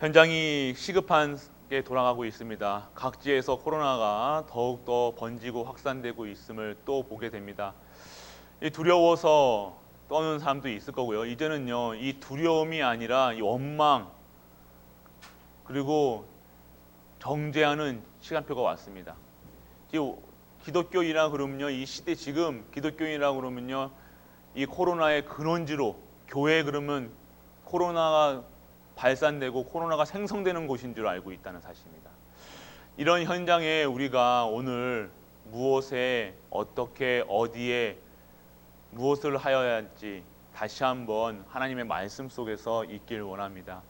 현장이 시급하게 돌아가고 있습니다. 각지에서 코로나가 더욱더 번지고 확산되고 있음을 또 보게 됩니다. 이 두려워서 떠는 사람도 있을 거고요. 이제는요, 이 두려움이 아니라 이 원망 그리고 정죄하는 시간표가 왔습니다. 기독교인이라 그러면요, 이 시대 지금 기독교인이라 그러면요, 이 코로나의 근원지로 교회 그러면 코로나가 발산되고 코로나가 생성되는 곳인 줄 알고 있다는 사실입니다. 이런 현장에 우리가 오늘 무엇에 어떻게 어디에 무엇을 하여야 할지 다시 한번 하나님의 말씀 속에서 있길 원합니다.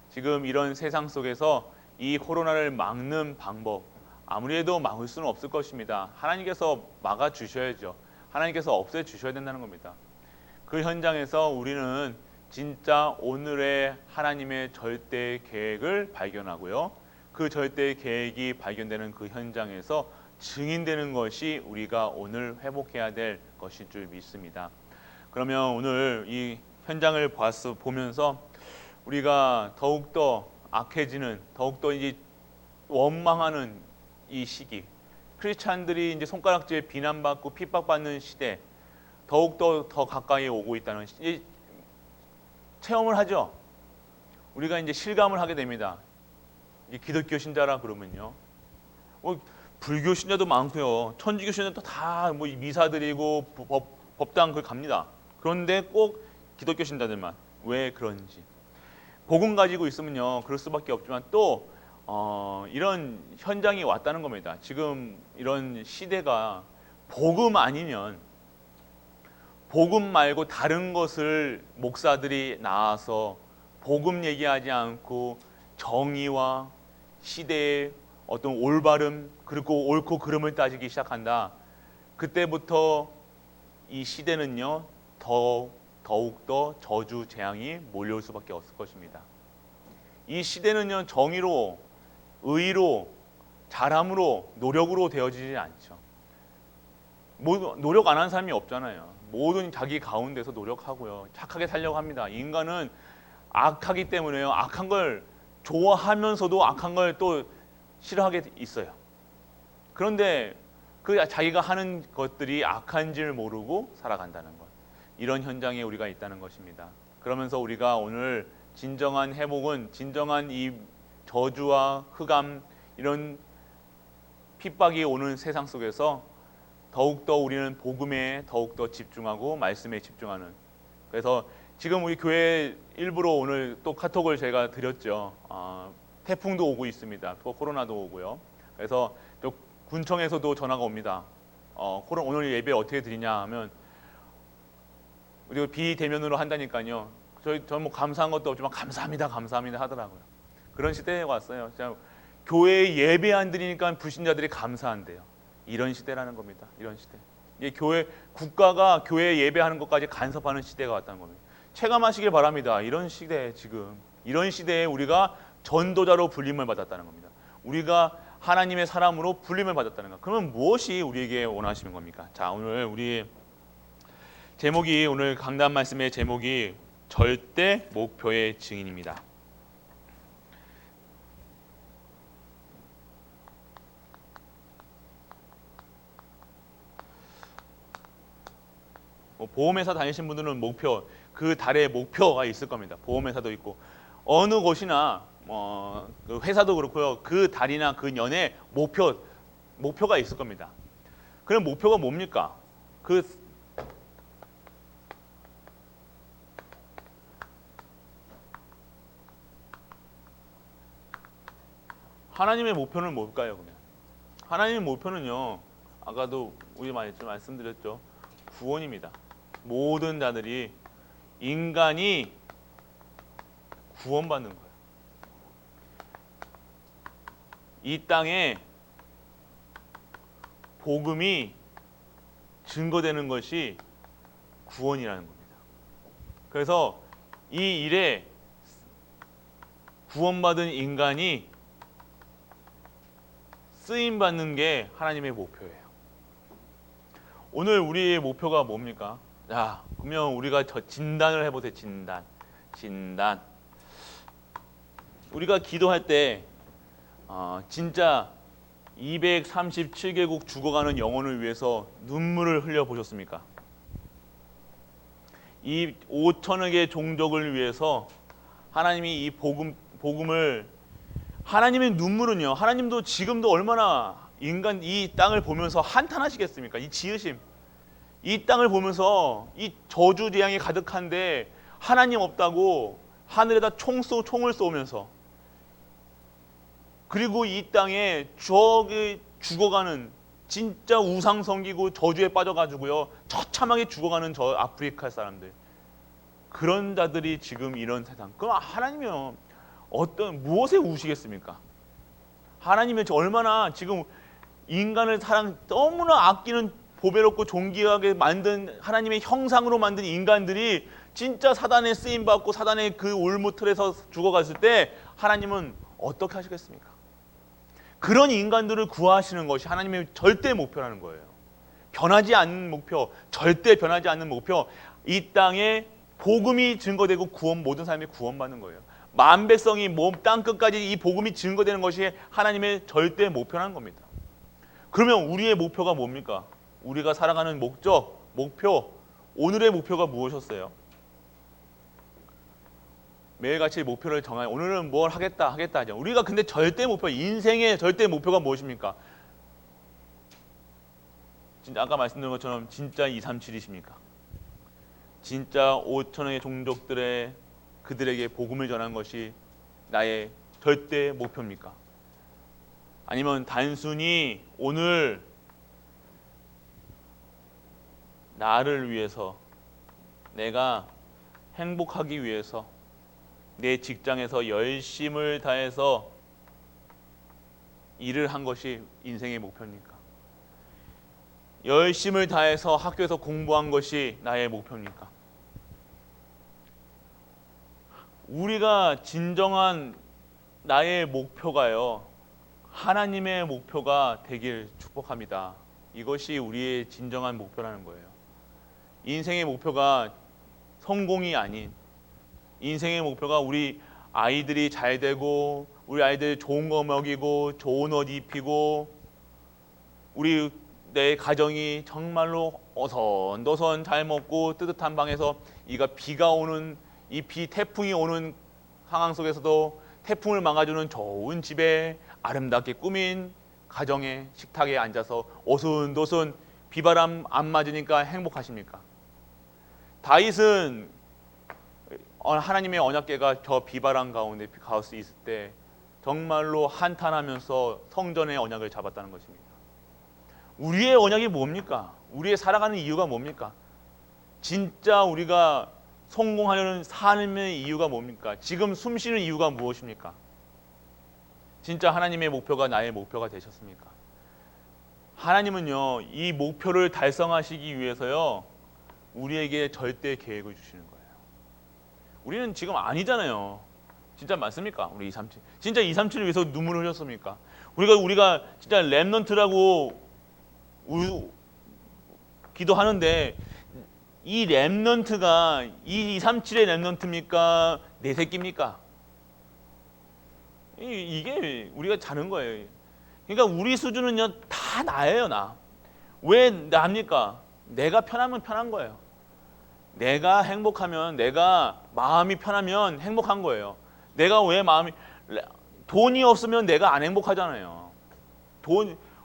지금 이런 세상 속에서 이 코로나를 막는 방법 아무리도 막을 수는 없을 것입니다. 하나님께서 막아 주셔야죠. 하나님께서 없애 주셔야 된다는 겁니다. 그 현장에서 우리는 진짜 오늘의 하나님의 절대 계획을 발견하고요. 그 절대 계획이 발견되는 그 현장에서 증인되는 것이 우리가 오늘 회복해야 될 것인 줄 믿습니다. 그러면 오늘 이 현장을 보면서 우리가 더욱더 악해지는, 더욱더 이제 원망하는 이 시기, 크리스찬들이 이제 손가락질에 비난받고 핍박받는 시대, 더욱더 더 가까이 오고 있다는 체험을 하죠. 우리가 이제 실감을 하게 됩니다. 기독교 신자라 그러면요, 불교 신자도 많고요, 천주교 신자도 다 뭐 미사 드리고 법당 그 갑니다. 그런데 꼭 기독교 신자들만 왜 그런지 복음 가지고 있으면요 그럴 수밖에 없지만 또 이런 현장이 왔다는 겁니다. 지금 이런 시대가 복음 아니면 복음 말고 다른 것을 목사들이 나와서 복음 얘기하지 않고 정의와 시대의 어떤 올바름 그리고 옳고 그름을 따지기 시작한다. 그때부터 이 시대는요 더욱더 저주 재앙이 몰려올 수밖에 없을 것입니다. 이 시대는요 정의로 의로 잘함으로 노력으로 되어지지 않죠. 노력 안 하는 사람이 없잖아요. 모든 자기 가운데서 노력하고요 착하게 살려고 합니다. 인간은 악하기 때문에요 악한 걸 좋아하면서도 악한 걸 또 싫어하게 있어요. 그런데 그 자기가 하는 것들이 악한 줄 모르고 살아간다는 것, 이런 현장에 우리가 있다는 것입니다. 그러면서 우리가 오늘 진정한 회복은 진정한 이 저주와 흑암 이런 핍박이 오는 세상 속에서 더욱더 우리는 복음에 더욱더 집중하고 말씀에 집중하는, 그래서 지금 우리 교회 일부로 오늘 또 카톡을 제가 드렸죠. 태풍도 오고 있습니다. 또 코로나도 오고요. 그래서 또 군청에서도 전화가 옵니다. 오늘 예배 어떻게 드리냐 하면 우리가 비대면으로 한다니까요. 저는 뭐 감사한 것도 없지만 감사합니다 하더라고요. 그런 시대에 왔어요. 교회에 예배 안 드리니까 불신자들이 감사한대요. 이런 시대라는 겁니다. 이런 시대. 이게 국가가 교회 예배하는 것까지 간섭하는 시대가 왔다는 겁니다. 체감하시길 바랍니다. 이런 시대에 지금 이런 시대에 우리가 전도자로 불림을 받았다는 겁니다. 우리가 하나님의 사람으로 불림을 받았다는 것. 그러면 무엇이 우리에게 원하시는 겁니까? 자, 오늘 우리 제목이 오늘 강단 말씀의 제목이 절대 목표의 증인입니다. 보험회사 다니신 분들은 목표, 그 달의 목표가 있을 겁니다. 보험회사도 있고 어느 곳이나 그 회사도 그렇고요. 그 달이나 그 년에 목표가 있을 겁니다. 그럼 목표가 뭡니까? 하나님의 목표는 뭘까요? 그러면 하나님의 목표는요, 아까도 우리 말씀드렸죠. 구원입니다. 모든 자들이 인간이 구원받는 거예요. 이 땅에 복음이 증거되는 것이 구원이라는 겁니다. 그래서 이 일에 구원받은 인간이 쓰임받는 게 하나님의 목표예요. 오늘 우리의 목표가 뭡니까? 자, 그러면 우리가 진단을 해보세요. 진단. 우리가 기도할 때 진짜 237개국 죽어가는 영혼을 위해서 눈물을 흘려 보셨습니까? 이 5천여 개 종족을 위해서 하나님이 이 복음을 하나님의 눈물은요. 하나님도 지금도 얼마나 인간 이 땅을 보면서 한탄하시겠습니까? 이 지으심, 이 땅을 보면서 이 저주 재앙이 가득한데 하나님 없다고 하늘에다 총을 쏘면서, 그리고 이 땅에 저기 죽어가는 진짜 우상 섬기고 저주에 빠져가지고요 처참하게 죽어가는 저 아프리카 사람들, 그런 자들이 지금 이런 세상. 그럼 하나님이요 무엇에 우시겠습니까? 하나님이 얼마나 지금 인간을 너무나 아끼는 보배롭고 존귀하게 만든 하나님의 형상으로 만든 인간들이 진짜 사단에 쓰임 받고 사단의 그 올무틀에서 죽어갔을 때 하나님은 어떻게 하시겠습니까? 그런 인간들을 구하시는 것이 하나님의 절대 목표라는 거예요. 변하지 않는 목표, 절대 변하지 않는 목표. 이 땅에 복음이 증거되고 모든 사람이 구원받는 거예요. 만 백성이 땅 끝까지 이 복음이 증거되는 것이 하나님의 절대 목표라는 겁니다. 그러면 우리의 목표가 뭡니까? 우리가 살아가는 목표, 오늘의 목표가 무엇이었어요? 매일같이 목표를 정하여 오늘은 뭘 하겠다 하죠. 우리가 근데 절대 목표, 인생의 절대 목표가 무엇입니까? 진짜 아까 말씀드린 것처럼 진짜 237이십니까? 진짜 5천의 종족들의 그들에게 복음을 전한 것이 나의 절대 목표입니까? 아니면 단순히 오늘 나를 위해서, 내가 행복하기 위해서 내 직장에서 열심을 다해서 일을 한 것이 인생의 목표입니까? 열심을 다해서 학교에서 공부한 것이 나의 목표입니까? 우리가 진정한 나의 목표가요, 하나님의 목표가 되길 축복합니다. 이것이 우리의 진정한 목표라는 거예요. 인생의 목표가 성공이 아닌, 인생의 목표가 우리 아이들이 잘 되고, 우리 아이들 좋은 거 먹이고, 좋은 옷 입히고, 내 가정이 정말로 어선도선 잘 먹고 뜨뜻한 방에서 비가 오는 태풍이 오는 상황 속에서도 태풍을 막아주는 좋은 집에 아름답게 꾸민 가정의 식탁에 앉아서 오순도순 비바람 안 맞으니까 행복하십니까? 다윗은 하나님의 언약궤가 저 비바람 가운데 갈 수 있을 때 정말로 한탄하면서 성전의 언약을 잡았다는 것입니다. 우리의 언약이 뭡니까? 우리의 살아가는 이유가 뭡니까? 진짜 우리가 성공하려는 삶의 이유가 뭡니까? 지금 숨쉬는 이유가 무엇입니까? 진짜 하나님의 목표가 나의 목표가 되셨습니까? 하나님은요, 이 목표를 달성하시기 위해서요, 우리에게 절대 계획을 주시는 거예요. 우리는 지금 아니잖아요. 진짜 맞습니까? 우리 237. 진짜 237을 위해서 눈물을 흘렸습니까? 우리가 진짜 렘넌트라고 기도하는데, 이 렘넌트가 이 237의 렘넌트입니까? 내 새끼입니까? 이게 우리가 자는 거예요. 그러니까 우리 수준은요, 다 나예요, 나. 왜 나입니까? 내가 편하면 편한 거예요. 내가 행복하면, 내가 마음이 편하면 행복한 거예요. 내가 왜 돈이 없으면 내가 안 행복하잖아요.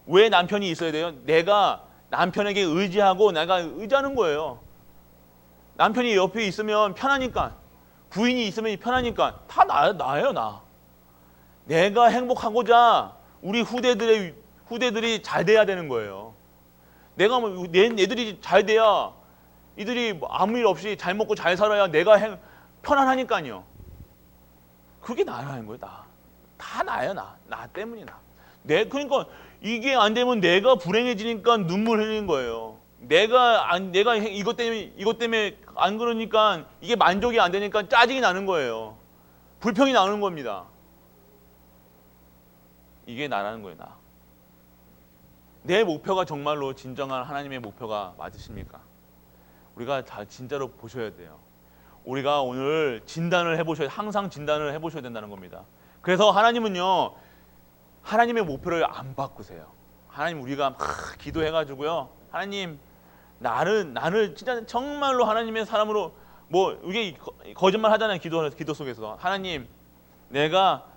왜 남편이 있어야 돼요? 내가 남편에게 의지하고 내가 의지하는 거예요. 남편이 옆에 있으면 편하니까, 부인이 있으면 편하니까, 다 나예요, 나. 내가 행복하고자 우리 후대들이 잘 돼야 되는 거예요. 애들이 잘 돼야, 이들이 아무 일 없이 잘 먹고 잘 살아야 내가 편안하니까요. 그게 나라는 거예요, 나. 다 나예요, 나. 나 때문이나. 그러니까 이게 안 되면 내가 불행해지니까 눈물 흘리는 거예요. 내가 이것 때문에 안 그러니까, 이게 만족이 안 되니까 짜증이 나는 거예요. 불평이 나는 겁니다. 이게 나라는 거예요, 나. 내 목표가 정말로 진정한 하나님의 목표가 맞으십니까? 우리가 다 진짜로 보셔야 돼요. 우리가 오늘 항상 진단을 해보셔야 된다는 겁니다. 그래서 하나님은요, 하나님의 목표를 안 바꾸세요. 하나님, 우리가 막 기도해가지고요, 하나님 나를 진짜 정말로 하나님의 사람으로, 뭐 이게 거짓말 하잖아요. 기도 속에서. 하나님,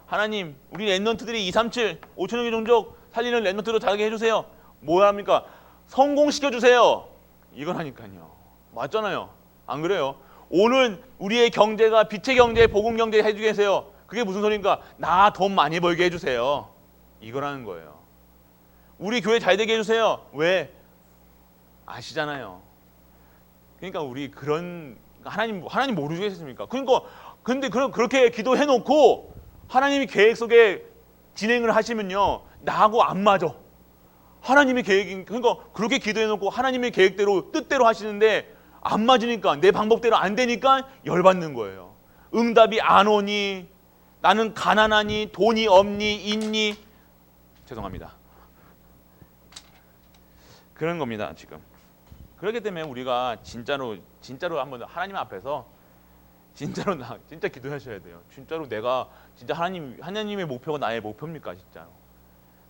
하나님 우리 랩런트들이 237 5천명의 종족 살리는 랩런트로 자라게 해주세요. 뭐야 합니까? 성공시켜 주세요. 이거라니까요. 맞잖아요. 안 그래요? 오늘 우리의 경제가 빛의 경제, 복음 경제 해주게 해주세요. 그게 무슨 소리인가? 나 돈 많이 벌게 해주세요. 이거라는 거예요. 우리 교회 잘 되게 해주세요. 왜? 아시잖아요. 그러니까 우리 그런, 하나님 모르시겠습니까? 그러니까 근데 그렇게 기도해 놓고 하나님이 계획 속에 진행을 하시면요, 나하고 안 맞아. 하나님의 계획인, 그러니까 그렇게 기도해 놓고 하나님의 계획대로 뜻대로 하시는데 안 맞으니까, 내 방법대로 안 되니까 열받는 거예요. 응답이 안 오니, 나는 가난하니, 돈이 없니, 있니, 죄송합니다. 그런 겁니다, 지금. 그렇기 때문에 우리가 진짜로 한번 하나님 앞에서 진짜 기도하셔야 돼요. 진짜로 내가 진짜 하나님의 목표가 나의 목표입니까, 진짜로?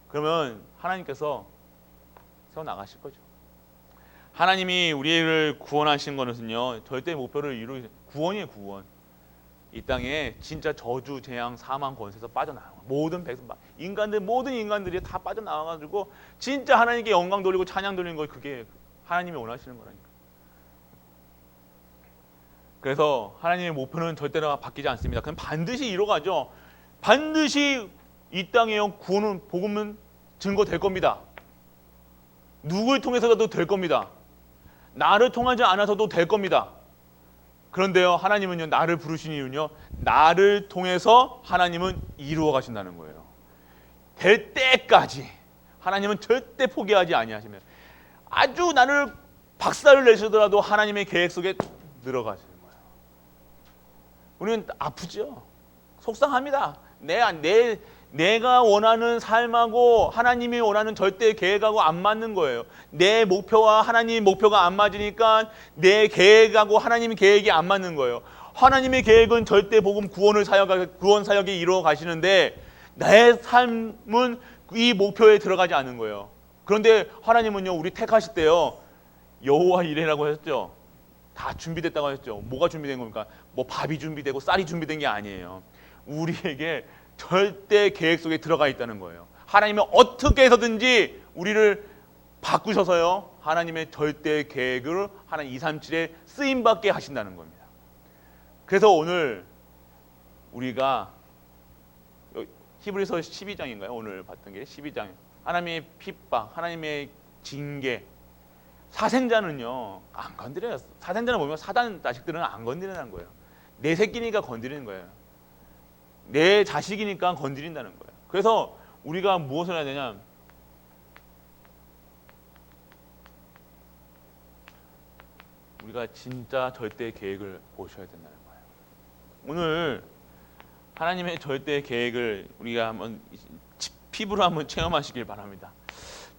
그러면 하나님께서 세워 나가실 거죠. 하나님이 우리를 구원하신 것은요, 절대 목표를 이루기, 구원이에요, 구원. 이 땅에 진짜 저주, 재앙, 사망, 권세에서 빠져나와. 모든 인간들이 다 빠져나와가지고 진짜 하나님께 영광 돌리고 찬양 돌리는 거, 그게 하나님이 원하시는 거라니까. 그래서 하나님의 목표는 절대로 바뀌지 않습니다. 그럼 반드시 이루어가죠. 반드시 이 땅에 구원은, 복음은 증거될 겁니다. 누구를 통해서도 될 겁니다. 나를 통하지 않아서도 될 겁니다. 그런데요, 하나님은요, 나를 부르신 이유는요, 나를 통해서 하나님은 이루어 가신다는 거예요. 될 때까지 하나님은 절대 포기하지 아니하시면, 아주 나를 박살을 내시더라도 하나님의 계획 속에 들어가시는 거예요. 우리는 아프죠. 속상합니다. 내가 원하는 삶하고 하나님이 원하는 절대 계획하고 안 맞는 거예요. 내 목표와 하나님의 목표가 안 맞으니까 내 계획하고 하나님의 계획이 안 맞는 거예요. 하나님의 계획은 절대 복음 구원 사역에 이루어 가시는데 내 삶은 이 목표에 들어가지 않는 거예요. 그런데 하나님은요, 우리 택하실 때요, 여호와 이레라고 하셨죠. 다 준비됐다고 하셨죠. 뭐가 준비된 겁니까? 뭐 밥이 준비되고 쌀이 준비된 게 아니에요. 우리에게 절대 계획 속에 들어가 있다는 거예요. 하나님은 어떻게 해서든지 우리를 바꾸셔서요, 하나님의 절대 계획을 하나님 237에 쓰임받게 하신다는 겁니다. 그래서 오늘 우리가 히브리서 12장인가요? 오늘 봤던 게 12장. 하나님의 핍박, 하나님의 징계. 사생자는요, 안 건드려요. 사생자는 뭐냐면 사단 자식들은 안 건드리는 거예요. 내 새끼니까 건드리는 거예요. 내 자식이니까 건드린다는 거예요. 그래서 우리가 무엇을 해야 되냐? 우리가 진짜 절대 계획을 보셔야 된다는 거예요. 오늘 하나님의 절대 계획을 우리가 한번 피부로 한번 체험하시길 바랍니다.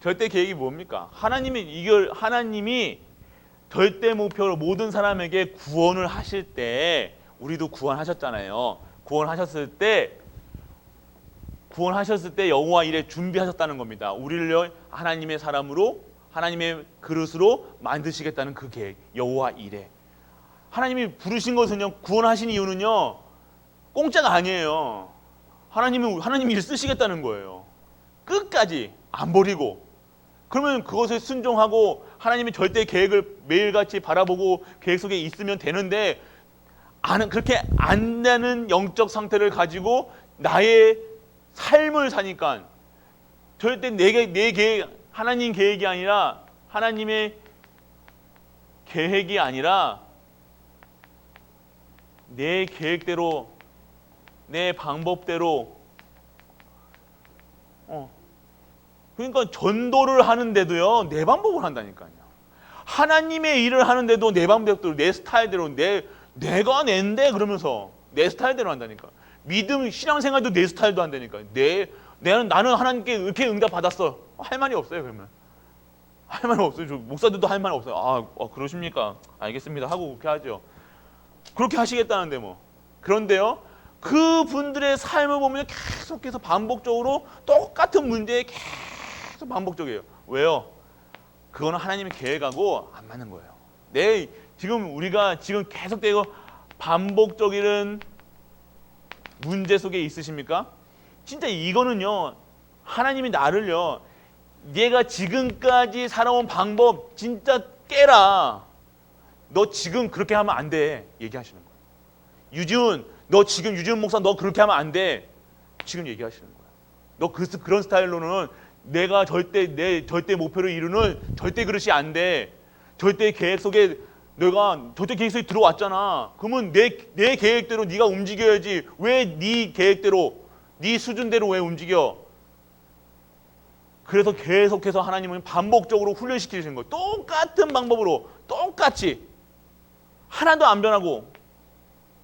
절대 계획이 뭡니까? 하나님이 절대 목표로 모든 사람에게 구원을 하실 때, 우리도 구원하셨잖아요. 구원하셨을 때 여호와 이레 준비하셨다는 겁니다. 우리를 하나님의 사람으로, 하나님의 그릇으로 만드시겠다는 그 계획, 여호와 이레. 하나님이 부르신 것은요, 구원하신 이유는요, 공짜가 아니에요. 하나님이 일 쓰시겠다는 거예요. 끝까지 안 버리고. 그러면 그것에 순종하고 하나님의 절대 계획을 매일같이 바라보고 계획 속에 있으면 되는데, 그렇게 안 되는 영적 상태를 가지고 나의 삶을 사니까 절대 내 계획, 하나님 계획이 아니라, 하나님의 계획이 아니라 내 계획대로, 내 방법대로, 그러니까 전도를 하는데도요, 내 방법을 한다니까요. 하나님의 일을 하는데도 내 방법대로, 내 스타일대로, 내가 낸데 그러면서 내 스타일대로 한다니까. 믿음, 신앙생활도 내 스타일도 한다니까. 나는 하나님께 이렇게 응답 받았어. 할 말이 없어요. 그러면 할 말이 없어요. 목사들도 할 말 없어요. 그러십니까? 알겠습니다 하고 그렇게 하죠. 그렇게 하시겠다는데 뭐. 그런데요, 그분들의 삶을 보면 계속해서 반복적으로 똑같은 문제에 계속 반복적이에요. 왜요? 그거는 하나님의 계획하고 안 맞는 거예요. 지금 우리가 지금 계속되고 반복적인 문제 속에 있으십니까? 진짜 이거는요, 하나님이 나를요, 얘가 지금까지 살아온 방법 진짜 깨라. 너 지금 그렇게 하면 안 돼. 얘기하시는 거예요. 유지훈, 너 지금 유지훈 목사 너 그렇게 하면 안 돼. 지금 얘기하시는 거예요. 너 그런 스타일로는 내가 내 절대 목표를 이루는 절대 그릇이 안 돼. 절대 계획 속에 내가 절대 계획 속에 들어왔잖아. 그러면 내 계획대로 네가 움직여야지. 왜 네 계획대로, 네 수준대로 왜 움직여? 그래서 계속해서 하나님은 반복적으로 훈련시키시는 거예요. 똑같은 방법으로 똑같이 하나도 안 변하고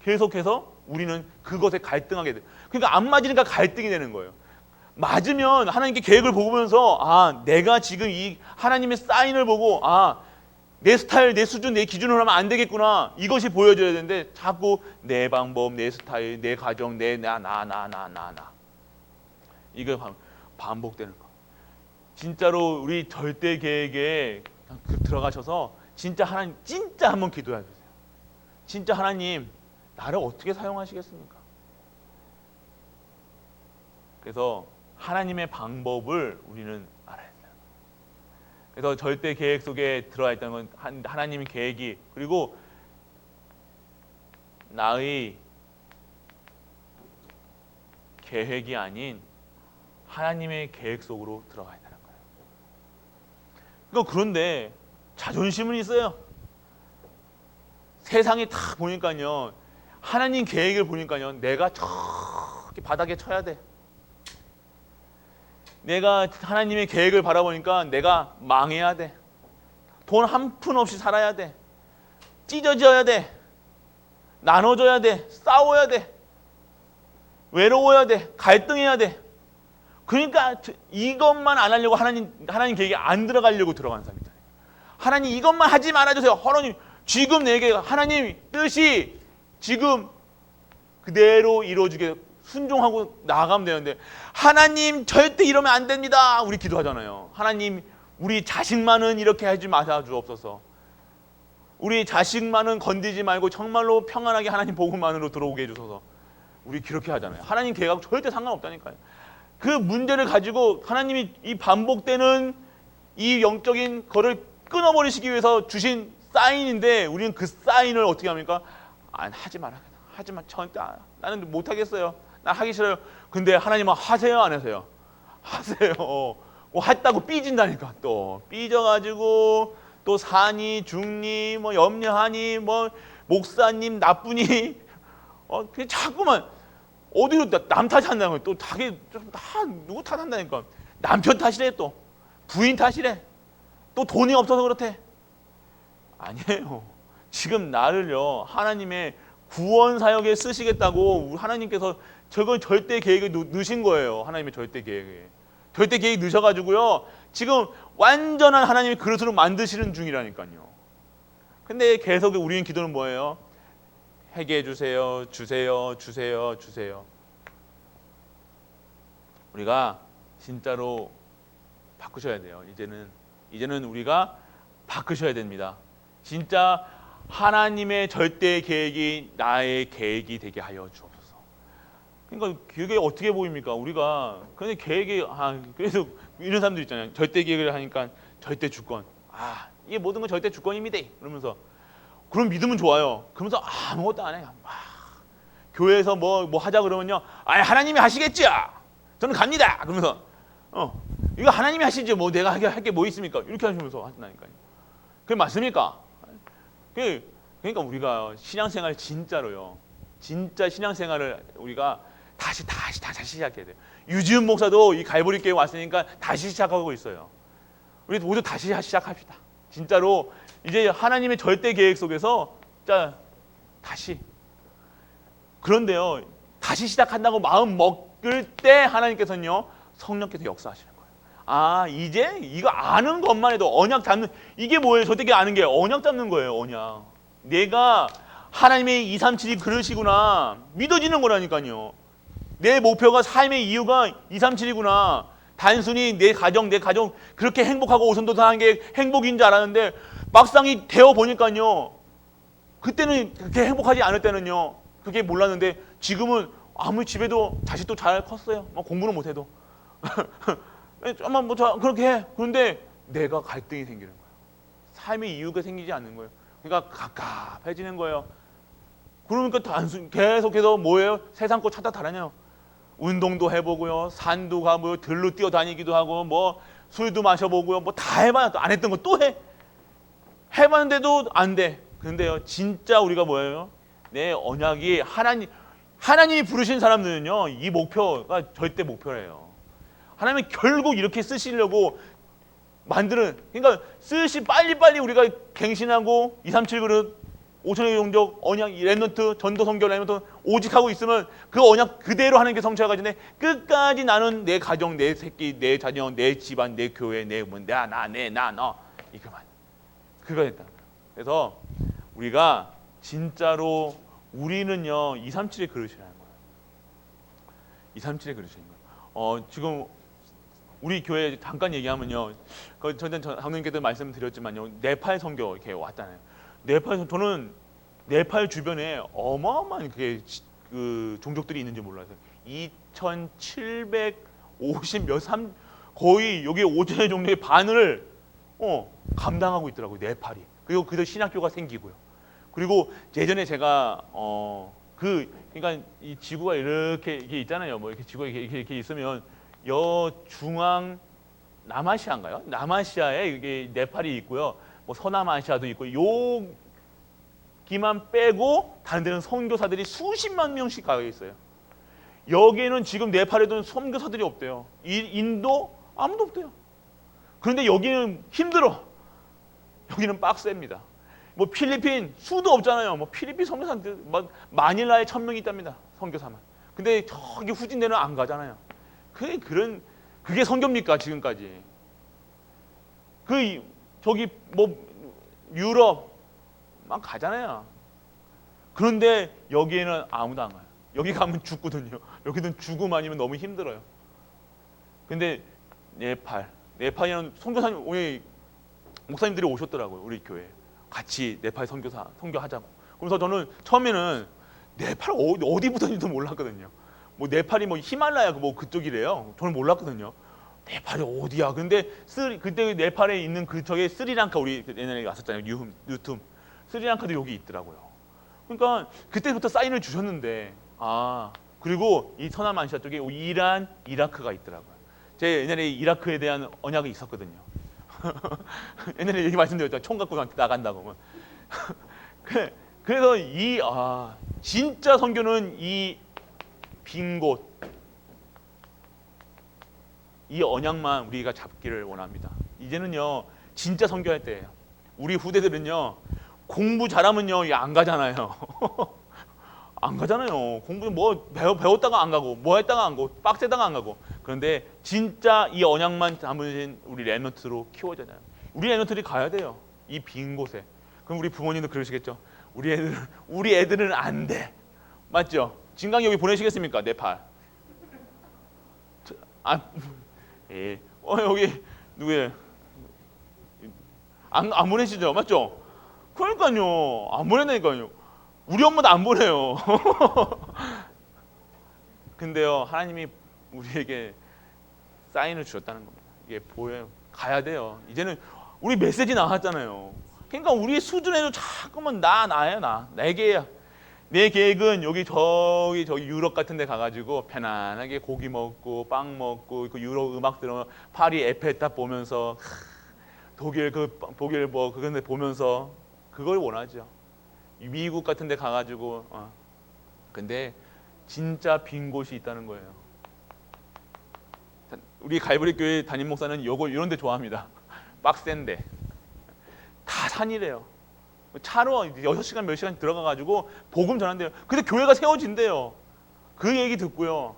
계속해서 우리는 그것에 갈등하게 돼. 그러니까 안 맞으니까 갈등이 되는 거예요. 맞으면 하나님께 계획을 보면서 내가 지금 이 하나님의 사인을 보고 내 스타일, 내 수준, 내 기준으로 하면 안 되겠구나. 이것이 보여줘야 되는데 자꾸 내 방법, 내 스타일, 내 가정, 나. 이게 반복되는 거. 진짜로 우리 절대 계획에 들어가셔서 진짜 하나님 진짜 한번 기도해 주세요. 진짜 하나님 나를 어떻게 사용하시겠습니까? 그래서 하나님의 방법을 우리는 알아야 돼요. 그래서 절대 계획 속에 들어와 있다는 건 하나님의 계획이 그리고 나의 계획이 아닌 하나님의 계획 속으로 들어가 있다는 거예요. 그런데 자존심은 있어요. 세상이 다 보니까요. 하나님 계획을 보니까요. 내가 저기 바닥에 쳐야 돼. 내가 하나님의 계획을 바라보니까 내가 망해야 돼. 돈 한 푼 없이 살아야 돼. 찢어져야 돼. 나눠져야 돼. 싸워야 돼. 외로워야 돼. 갈등해야 돼. 그러니까 이것만 안 하려고 하나님 계획에 안 들어가려고 들어가는 사람이잖아요. 하나님 이것만 하지 말아주세요. 하나님 지금 내게 하나님 뜻이 지금 그대로 이루어지게 순종하고 나아가면 되는데 하나님 절대 이러면 안 됩니다. 우리 기도하잖아요. 하나님 우리 자식만은 이렇게 하지 마사 주옵소서. 우리 자식만은 건드리지 말고 정말로 평안하게 하나님 복음만으로 들어오게 해주소서. 우리 그렇게 하잖아요. 하나님 계획하고 절대 상관없다니까요. 그 문제를 가지고 하나님이 이 반복되는 이 영적인 거를 끊어버리시기 위해서 주신 사인인데 우리는 그 사인을 어떻게 합니까? 하지 마라. 하지 마. 나는 못하겠어요. 나 하기 싫어요. 근데 하나님은 하세요 안 하세요? 하세요. 했다고 삐진다니까. 또 삐져가지고 또 사니 죽니 뭐 염려하니 뭐 목사님 나쁘니 그냥 자꾸만 어디로 남 탓한다는 거예요. 또 다 누구 탓한다니까. 남편 탓이래. 또 부인 탓이래. 또 돈이 없어서 그렇대. 아니에요. 지금 나를요 하나님의 구원 사역에 쓰시겠다고 하나님께서 저걸 절대 계획에 넣으신 거예요. 하나님의 절대 계획에. 절대 계획 넣으셔가지고요. 지금 완전한 하나님의 그릇으로 만드시는 중이라니까요. 근데 계속 우리는 기도는 뭐예요? 회개해 주세요. 주세요. 우리가 진짜로 바꾸셔야 돼요. 이제는 우리가 바꾸셔야 됩니다. 진짜 하나님의 절대 계획이 나의 계획이 되게 하여 주옵소서. 그러니까 그게 어떻게 보입니까? 우리가 근데 계획이 그래서 이런 사람들 있잖아요. 절대 계획을 하니까 절대 주권. 이게 모든 건 절대 주권입니다. 그러면서 그럼 믿으면 좋아요. 그러면서 아무것도 안 해요. 교회에서 뭐 하자 그러면요. 하나님이 하시겠죠. 저는 갑니다. 그러면서 이거 하나님이 하시죠. 뭐 내가 할 게 뭐 있습니까? 이렇게 하시면서 하신다니까요. 그게 맞습니까? 그러니까 우리가 신앙생활 진짜로요. 진짜 신앙생활을 우리가 다시 시작해야 돼요. 유지훈 목사도 이 갈보리 교회 왔으니까 다시 시작하고 있어요. 우리 모두 다시 시작합시다. 진짜로 이제 하나님의 절대 계획 속에서 다시. 그런데요. 다시 시작한다고 마음 먹을 때 하나님께서는요. 성령께서 역사하시는 거예요. 이제 이거 아는 것만 해도 언약 잡는 이게 뭐예요? 절대 계획 아는 게 언약 잡는 거예요. 언약. 내가 하나님의 237이 그러시구나 믿어지는 거라니까요. 내 목표가 삶의 이유가 237이구나. 단순히 내 가정 그렇게 행복하고 오손도손하는 게 행복인 줄 알았는데 막상이 되어 보니까요. 그때는 그렇게 행복하지 않을 때는요. 그게 몰랐는데 지금은 아무리 집에도 자식도 잘 컸어요. 뭐 공부는 못해도. 아마 뭐 그렇게 해. 그런데 내가 갈등이 생기는 거예요. 삶의 이유가 생기지 않는 거예요. 그러니까 갑갑해지는 거예요. 그러니까 단순 계속해서 뭐예요? 세상 거 찾아 다니요. 운동도 해보고요, 산도 가고요, 들로 뛰어다니기도 하고, 뭐 술도 마셔보고요, 뭐 다 해봐요. 또 안 했던 거 또 해. 해봤는데도 안 돼. 근데요, 진짜 우리가 뭐예요? 내 언약이 하나님이 부르신 사람들은요, 이 목표가 절대 목표래요. 하나님이 결국 이렇게 쓰시려고 그러니까 빨리빨리 우리가 갱신하고 237 그릇 5천의 종족, 언약, 렘넌트, 전도 선교 렘넌트 오직 하고 있으면 그 언약 그대로 하나님께 성취해가지고 끝까지 나는 내 가정, 내 새끼, 내 자녀, 내 집안, 내 교회, 내 너 이거만 그거 됐다. 그래서 우리가 진짜로 우리는요 237의 그릇이라는 거예요. 237의 그릇인 거예요. 지금 우리 교회 잠깐 얘기하면요, 저는 장로님께도 말씀드렸지만요, 네팔 선교 이렇게 왔잖아요. 저는 네팔 주변에 어마어마한 그 종족들이 있는지 몰랐어요. 2,750 거의 여기 5천의 종족의 반을 감당하고 있더라고요. 네팔이. 그리고 그들 신학교가 생기고요. 그리고 예전에 제가 그러니까 이 지구가 이렇게 있잖아요. 뭐 이렇게 지구가 이렇게 있으면 중앙 남아시아인가요? 남아시아에 이게 네팔이 있고요. 뭐 서남아시아도 있고 여기만 빼고 다른 데는 선교사들이 수십만 명씩 가 있어요. 여기는 지금 네팔에도 선교사들이 없대요. 인도 아무도 없대요. 그런데 여기는 힘들어. 여기는 빡셉니다. 뭐 필리핀 수도 없잖아요. 뭐 필리핀 선교사들 마닐라에 1,000명이 있답니다. 선교사만. 근데 저기 후진대는 안 가잖아요. 그게 선교입니까 지금까지? 저기 뭐 유럽 막 가잖아요. 그런데 여기에는 아무도 안 가요. 여기 가면 죽거든요. 여기는 죽음 아니면 너무 힘들어요. 근데 네팔이라는 선교사님, 목사님들이 오셨더라고요. 우리 교회 같이 네팔 선교하자고. 그래서 저는 처음에는 네팔 어디부터인지도 몰랐거든요. 뭐 네팔이 뭐 히말라야 뭐 그쪽이래요. 저는 몰랐거든요. 네팔이 어디야? 근데 그때 네팔에 있는 그쪽에 스리랑카, 우리 옛날에 왔었잖아요. 뉴툼 스리랑카도 여기 있더라고요. 그러니까 그때부터 사인을 주셨는데 그리고 이 서남아시아 쪽에 이란, 이라크가 있더라고요. 제가 옛날에 이라크에 대한 언약이 있었거든요. 옛날에 얘기 말씀드렸죠. 총 갖고 나간다고. 그래서 진짜 선교는 이 빈 곳, 이 언약만 우리가 잡기를 원합니다. 이제는요 진짜 선교할 때예요. 우리 후대들은요 공부 잘하면요 안 가잖아요. 안 가잖아요. 공부 뭐 배웠다가 안 가고 뭐 했다가 안 가고 빡세다가 안 가고. 그런데 진짜 이 언약만 담으신 우리 렘넌트로 키워져요. 우리 렘넌트들이 가야 돼요. 이 빈 곳에. 그럼 우리 부모님도 그러시겠죠. 우리 애들은 안 돼. 맞죠? 진강이 여기 보내시겠습니까? 네팔. 여기 누구예요? 안 보내시죠? 맞죠? 그러니까요. 안 보낸다니까요. 우리 엄마도 안 보내요. 근데요, 하나님이 우리에게 사인을 주셨다는 겁니다. 이게 보여요. 가야 돼요. 이제는 우리 메시지 나왔잖아요. 그러니까 우리 수준에도 자꾸만 나예요. 내 계획은 저기 유럽 같은 데 가가지고 편안하게 고기 먹고 빵 먹고 그 유럽 음악 들으면 파리 에펠탑 보면서 독일 뭐 그런 데 보면서 그걸 원하죠. 미국 같은 데 가가지고 근데 진짜 빈 곳이 있다는 거예요. 우리 갈보리 교회 담임 목사는 이런 데 좋아합니다. 빡센데 다 산이래요. 차로 6시간 몇 시간 들어가가지고 복음 전한대요. 근데 교회가 세워진대요. 그 얘기 듣고요.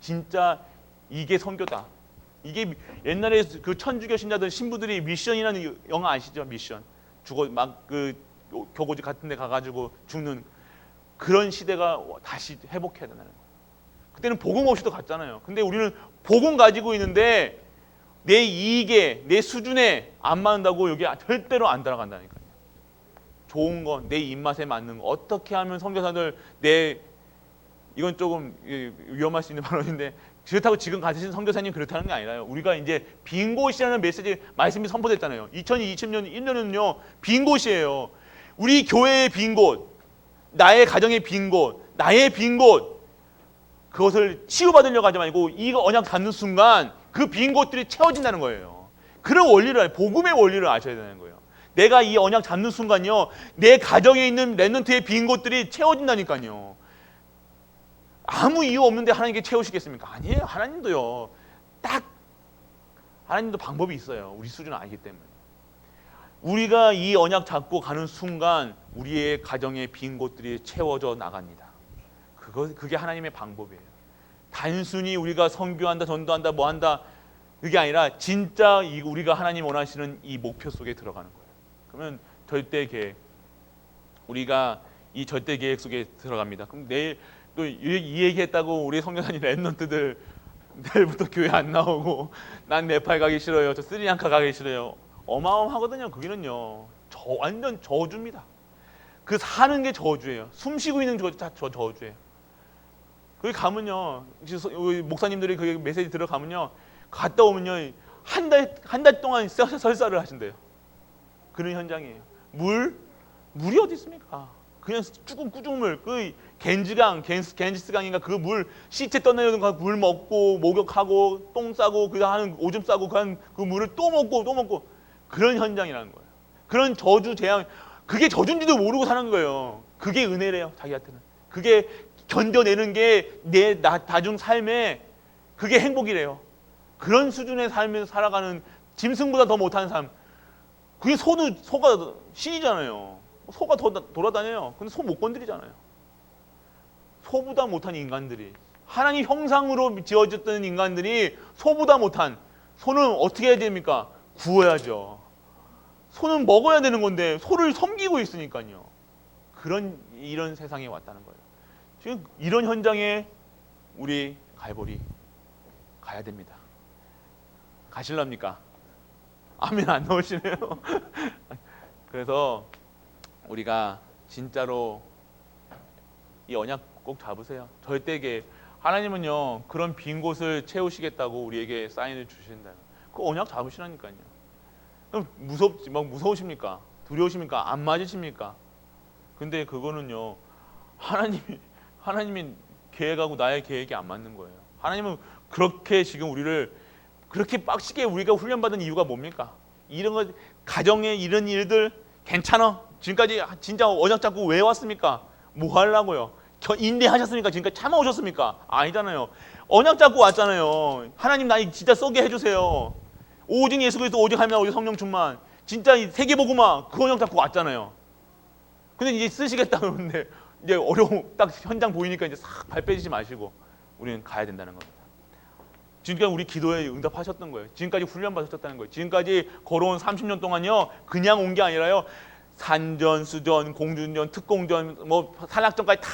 진짜 이게 선교다. 이게 옛날에 그 천주교 신자들 신부들이 미션이라는 영화 아시죠? 미션. 교고지 같은 데 가가지고 죽는 그런 시대가 다시 회복해야 된다는 거예요. 그때는 복음 없이도 갔잖아요. 근데 우리는 복음 가지고 있는데 내 이익에 내 수준에 안 맞는다고 여기 절대로 안 따라간다니까요. 좋은 거, 내 입맛에 맞는 거, 어떻게 하면 선교사들 이건 조금 위험할 수 있는 발언인데 그렇다고 지금 가르치신 선교사님 그렇다는 게 아니라요. 우리가 이제 빈 곳이라는 메시지 말씀이 선포됐잖아요. 2020년 1년은요 빈 곳이에요. 우리 교회의 빈 곳, 나의 가정의 빈 곳, 나의 빈 곳, 그것을 치유받으려고 하지 말고 이 언약 닿는 순간 그 빈 곳들이 채워진다는 거예요. 그런 원리를, 복음의 원리를 아셔야 되는 거예요. 내가 이 언약 잡는 순간요, 내 가정에 있는 렘넌트의 빈 곳들이 채워진다니까요. 아무 이유 없는데 하나님께 채우시겠습니까? 아니에요. 하나님도요. 하나님도 방법이 있어요. 우리 수준은 아니기 때문에. 우리가 이 언약 잡고 가는 순간 우리의 가정의 빈 곳들이 채워져 나갑니다. 그게 하나님의 방법이에요. 단순히 우리가 선교한다, 전도한다, 뭐한다 그게 아니라 진짜 우리가 하나님 원하시는 이 목표 속에 들어가는 거예요. 그러면 절대 계획, 우리가 이 절대 계획 속에 들어갑니다. 그럼 내일 또 이 얘기했다고 우리 선교사님 랩런트들 내일부터 교회 안 나오고 난 네팔 가기 싫어요, 저 스리랑카 가기 싫어요. 어마어마하거든요. 거기는요 완전 저주입니다. 그 사는 게 저주예요. 숨 쉬고 있는 저주예요. 거기 가면요, 목사님들이 그 메시지 들어가면요, 갔다 오면요 한 달 동안 설사를 하신대요. 그런 현장이에요. 물이 어디 있습니까? 그냥 죽은 꾸중물, 그 겐지스강인가 그 물, 시체 떠내려는 물 먹고 목욕하고 똥 싸고 그 하는 오줌 싸고 그 물을 또 먹고 그런 현장이라는 거예요. 그런 저주 재앙, 그게 저주인지도 모르고 사는 거예요. 그게 은혜래요, 자기한테는. 그게 견뎌내는 게 내 다중 삶에 그게 행복이래요. 그런 수준의 삶에서 살아가는 짐승보다 더 못한 삶. 그게 소가 신이잖아요. 소가 더 돌아다녀요. 근데 소 못 건드리잖아요. 소보다 못한 인간들이, 하나님 형상으로 지어졌던 인간들이 소보다 못한, 소는 어떻게 해야 됩니까? 구워야죠. 소는 먹어야 되는 건데 소를 섬기고 있으니까요. 이런 세상에 왔다는 거예요. 지금 이런 현장에 우리 갈보리 가야 됩니다. 가실랍니까? 아멘 안 나오시네요. 그래서 우리가 진짜로 이 언약 꼭 잡으세요. 절대 계획. 하나님은요 그런 빈 곳을 채우시겠다고 우리에게 사인을 주신다. 그 언약 잡으시라니까요. 그럼 무서우십니까? 두려우십니까? 안 맞으십니까? 근데 그거는요 하나님이 계획하고 나의 계획이 안 맞는 거예요. 하나님은 그렇게 지금 우리를 그렇게 빡시게 우리가 훈련받은 이유가 뭡니까? 이런 거, 가정에 이런 일들 괜찮아? 지금까지 진짜 언약 잡고 왜 왔습니까? 뭐 하려고요? 인내하셨습니까? 지금까지 참아오셨습니까? 아니잖아요. 언약 잡고 왔잖아요. 하나님 나 진짜 쏘게 해주세요. 오직 예수 그리스도, 오직 하나님, 오직 성령 충만, 진짜 세계복음화 그 언약 잡고 왔잖아요. 근데 이제 쓰시겠다 그러는데 이제 어려움 딱 현장 보이니까 이제 싹 발 빼지 마시고 우리는 가야 된다는 겁니다. 지금까지 우리 기도에 응답하셨던 거예요. 지금까지 훈련받으셨다는 거예요. 지금까지 걸어온 30년 동안요 그냥 온 게 아니라요 산전, 수전, 공준전, 특공전, 뭐 산악전까지 다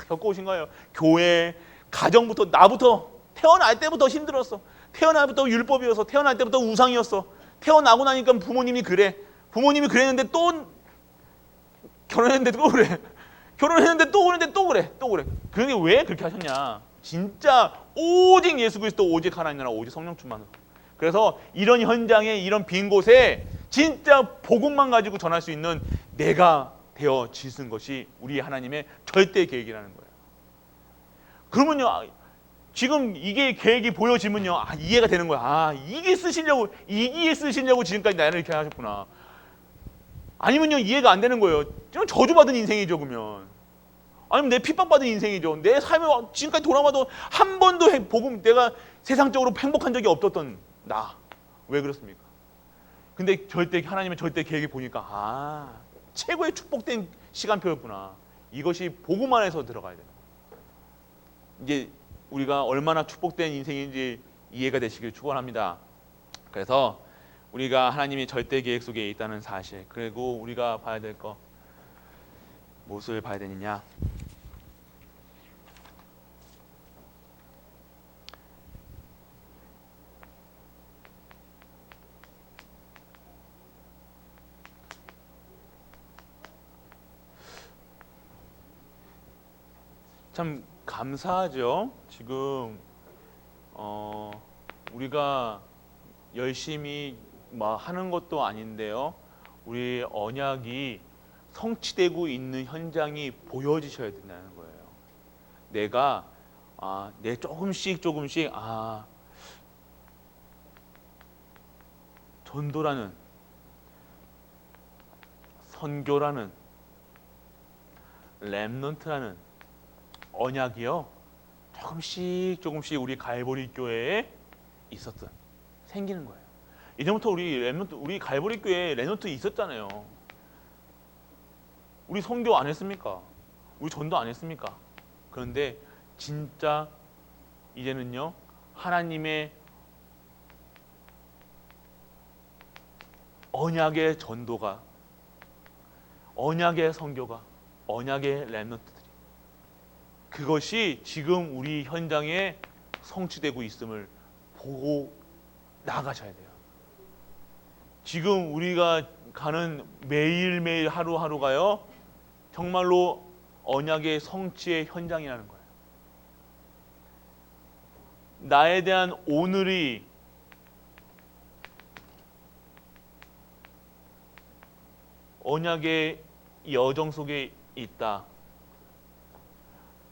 겪어오신 거예요. 교회, 가정부터, 나부터 태어날 때부터 힘들었어. 태어날 때부터 율법이었어. 태어날 때부터 우상이었어. 태어나고 나니까 부모님이 그랬는데 또 결혼했는데 또 그래. 결혼했는데 또 그러는데 또 그래. 그게 왜 그렇게 하셨냐? 진짜 오직 예수 그리스도, 오직 하나님 나라, 오직 성령 충만으로. 그래서 이런 현장에, 이런 빈 곳에 진짜 복음만 가지고 전할 수 있는 내가 되어 지은 것이 우리 하나님의 절대 계획이라는 거예요. 그러면요, 지금 이게 계획이 보여지면요, 이해가 되는 거야. 이기에 쓰시려고 지금까지 나를 이렇게 하셨구나. 아니면요, 이해가 안 되는 거예요. 저주받은 인생이죠, 그러면. 아니면 내 핍박받은 인생이죠. 내 삶에 지금까지 돌아봐도 한 번도 내가 세상적으로 행복한 적이 없었던 나. 왜 그렇습니까? 근데 하나님의 절대 계획이 보니까 최고의 축복된 시간표였구나. 이것이 복음 안에서 들어가야 돼요. 이제 우리가 얼마나 축복된 인생인지 이해가 되시길 축원합니다. 그래서 우리가 하나님의 절대 계획 속에 있다는 사실, 그리고 우리가 봐야 될 거, 무엇을 봐야 되느냐? 참 감사하죠. 지금 우리가 열심히 하는 것도 아닌데요. 우리 언약이 성취되고 있는 현장이 보여지셔야 된다는 거예요. 내가 내 조금씩 전도라는, 선교라는, 렘넌트라는 언약이요, 조금씩 우리 갈보리 교회에 생기는 거예요. 이제부터 우리 갈보리 교회에 렘넌트 있었잖아요. 우리 선교 안 했습니까? 우리 전도 안 했습니까? 그런데 진짜 이제는요, 하나님의 언약의 전도가, 언약의 선교가, 언약의 렘넌트들이, 그것이 지금 우리 현장에 성취되고 있음을 보고 나가셔야 돼요. 지금 우리가 가는 매일매일 하루하루가요, 정말로 언약의 성취의 현장이라는 거예요. 나에 대한 오늘이 언약의 여정 속에 있다.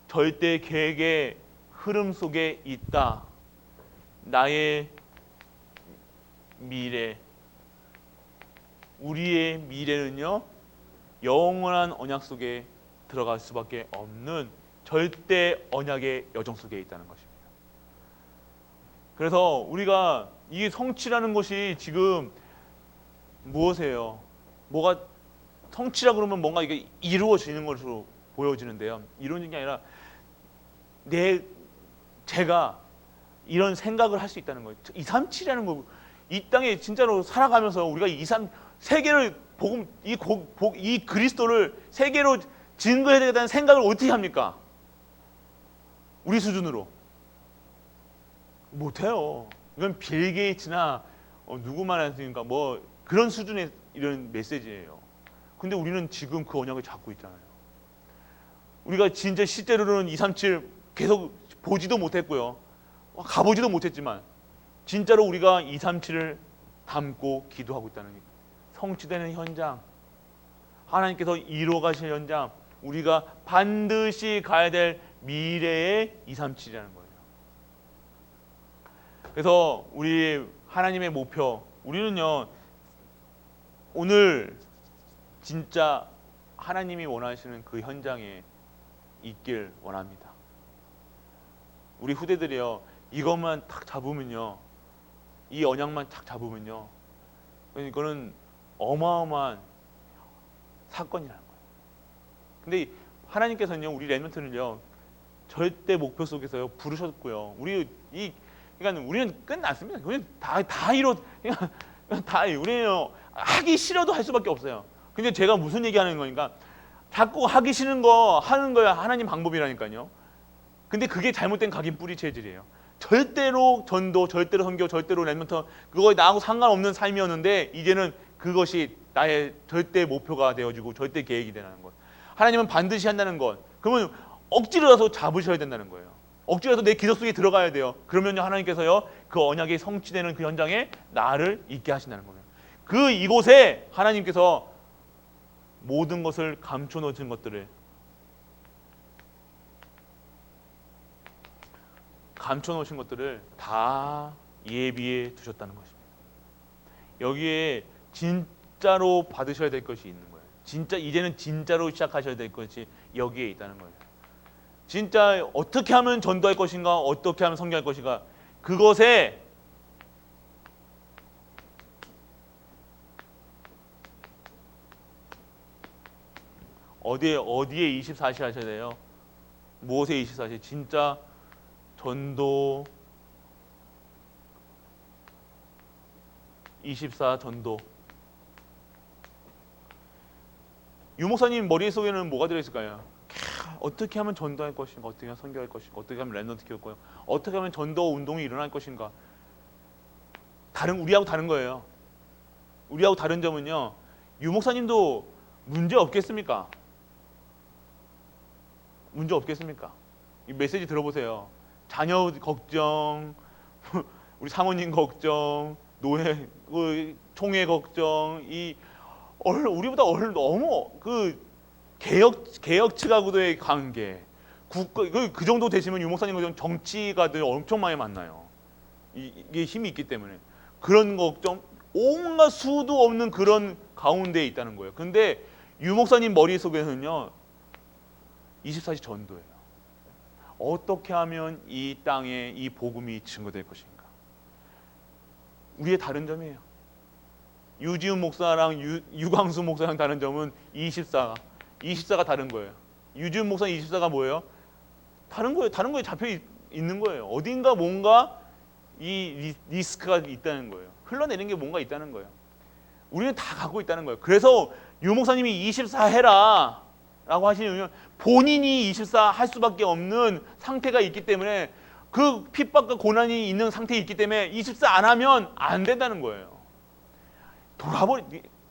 절대 계획의 흐름 속에 있다. 나의 미래, 우리의 미래는요, 영원한 언약 속에 들어갈 수밖에 없는 절대 언약의 여정 속에 있다는 것입니다. 그래서 우리가 이 성취라는 것이 지금 무엇이에요? 뭐가 성취라 그러면 뭔가 이게 이루어지는 것으로 보여지는데요. 이루어지는 게 아니라 제가 이런 생각을 할 수 있다는 거예요. 237이라는 거, 이 땅에 진짜로 살아가면서 우리가 세계를 이 그리스도를 세계로 증거해야 되겠다는 생각을 어떻게 합니까? 우리 수준으로 못해요. 이건 빌 게이츠나 누구만 했으니까 그런 수준의 이런 메시지예요. 근데 우리는 지금 그 언약을 잡고 있잖아요. 우리가 진짜 실제로는 237 계속 보지도 못했고요, 가보지도 못했지만 진짜로 우리가 237을 담고 기도하고 있다는 거예요. 성취되는 현장, 하나님께서 이루어 가실 현장, 우리가 반드시 가야 될 미래의 237이라는 거예요. 그래서 우리 하나님의 목표, 우리는요, 오늘 진짜 하나님이 원하시는 그 현장에 있길 원합니다. 우리 후대들이요, 이것만 딱 잡으면요, 이 언약만 딱 잡으면요, 이거는 어마어마한 사건이라는 거예요. 근데 하나님께서는요, 우리 렘넌트는요, 절대 목표 속에서요 부르셨고요, 그러니까 우리는 끝났습니다. 우리는 우리는 하기 싫어도 할 수밖에 없어요. 근데 제가 무슨 얘기하는 거니까, 자꾸 하기 싫은 거 하는 거야 하나님 방법이라니까요. 근데 그게 잘못된 각인 뿌리 체질이에요. 절대로 전도, 절대로 선교, 절대로 렘넌트, 그거에 나하고 상관없는 삶이었는데 이제는 그것이 나의 절대 목표가 되어지고 절대 계획이 되는 것. 하나님은 반드시 한다는 것. 그러면 억지로라도 잡으셔야 된다는 거예요. 억지로라도 내 기도 속에 들어가야 돼요. 그러면 하나님께서요, 그 언약이 성취되는 그 현장에 나를 있게 하신다는 거예요. 그 이곳에 하나님께서 모든 것을 감춰 놓으신 것들을, 다 예비해 두셨다는 것입니다. 여기에 진짜로 받으셔야 될 것이 있는 거예요. 진짜 이제는 진짜로 시작하셔야 될 것이 여기에 있다는 거예요. 진짜 어떻게 하면 전도할 것인가, 어떻게 하면 선교할 것인가, 그것에 어디에 24시 하셔야 돼요? 무엇에 24시? 진짜 전도 24 전도. 유목사님 머릿속에는 뭐가 들어있을까요? 어떻게 하면 전도할 것인가, 어떻게 하면 선교할 것인가, 어떻게 하면 랩런트 키울 거예요, 어떻게 하면 전도 운동이 일어날 것인가. 우리하고 다른 거예요. 우리하고 다른 점은요, 유목사님도 문제 없겠습니까? 문제 없겠습니까? 이 메시지 들어보세요. 자녀 걱정, 우리 사모님 걱정, 노예, 총회 걱정, 우리보다 너무 개혁 측하고의 관계, 그 정도 되시면 유목사님 정치가들 엄청 많이 만나요. 이게 힘이 있기 때문에 그런 걱정, 온갖 수도 없는 그런 가운데에 있다는 거예요. 근데 유목사님 머릿속에는요 24시 전도예요. 어떻게 하면 이 땅에 이 복음이 증거될 것인가. 우리의 다른 점이에요. 유지훈 목사랑 유광수 목사랑 다른 점은 24가 다른 거예요. 유지훈 목사 24가 뭐예요? 다른 거에 잡혀 있는 거예요. 어딘가 뭔가 이 리스크가 있다는 거예요. 흘러내리는 게 뭔가 있다는 거예요. 우리는 다 갖고 있다는 거예요. 그래서 유 목사님이 24 해라 라고 하시는 이유는 본인이 24 할 수밖에 없는 상태가 있기 때문에, 그 핍박과 고난이 있는 상태에 있기 때문에 24 안 하면 안 된다는 거예요.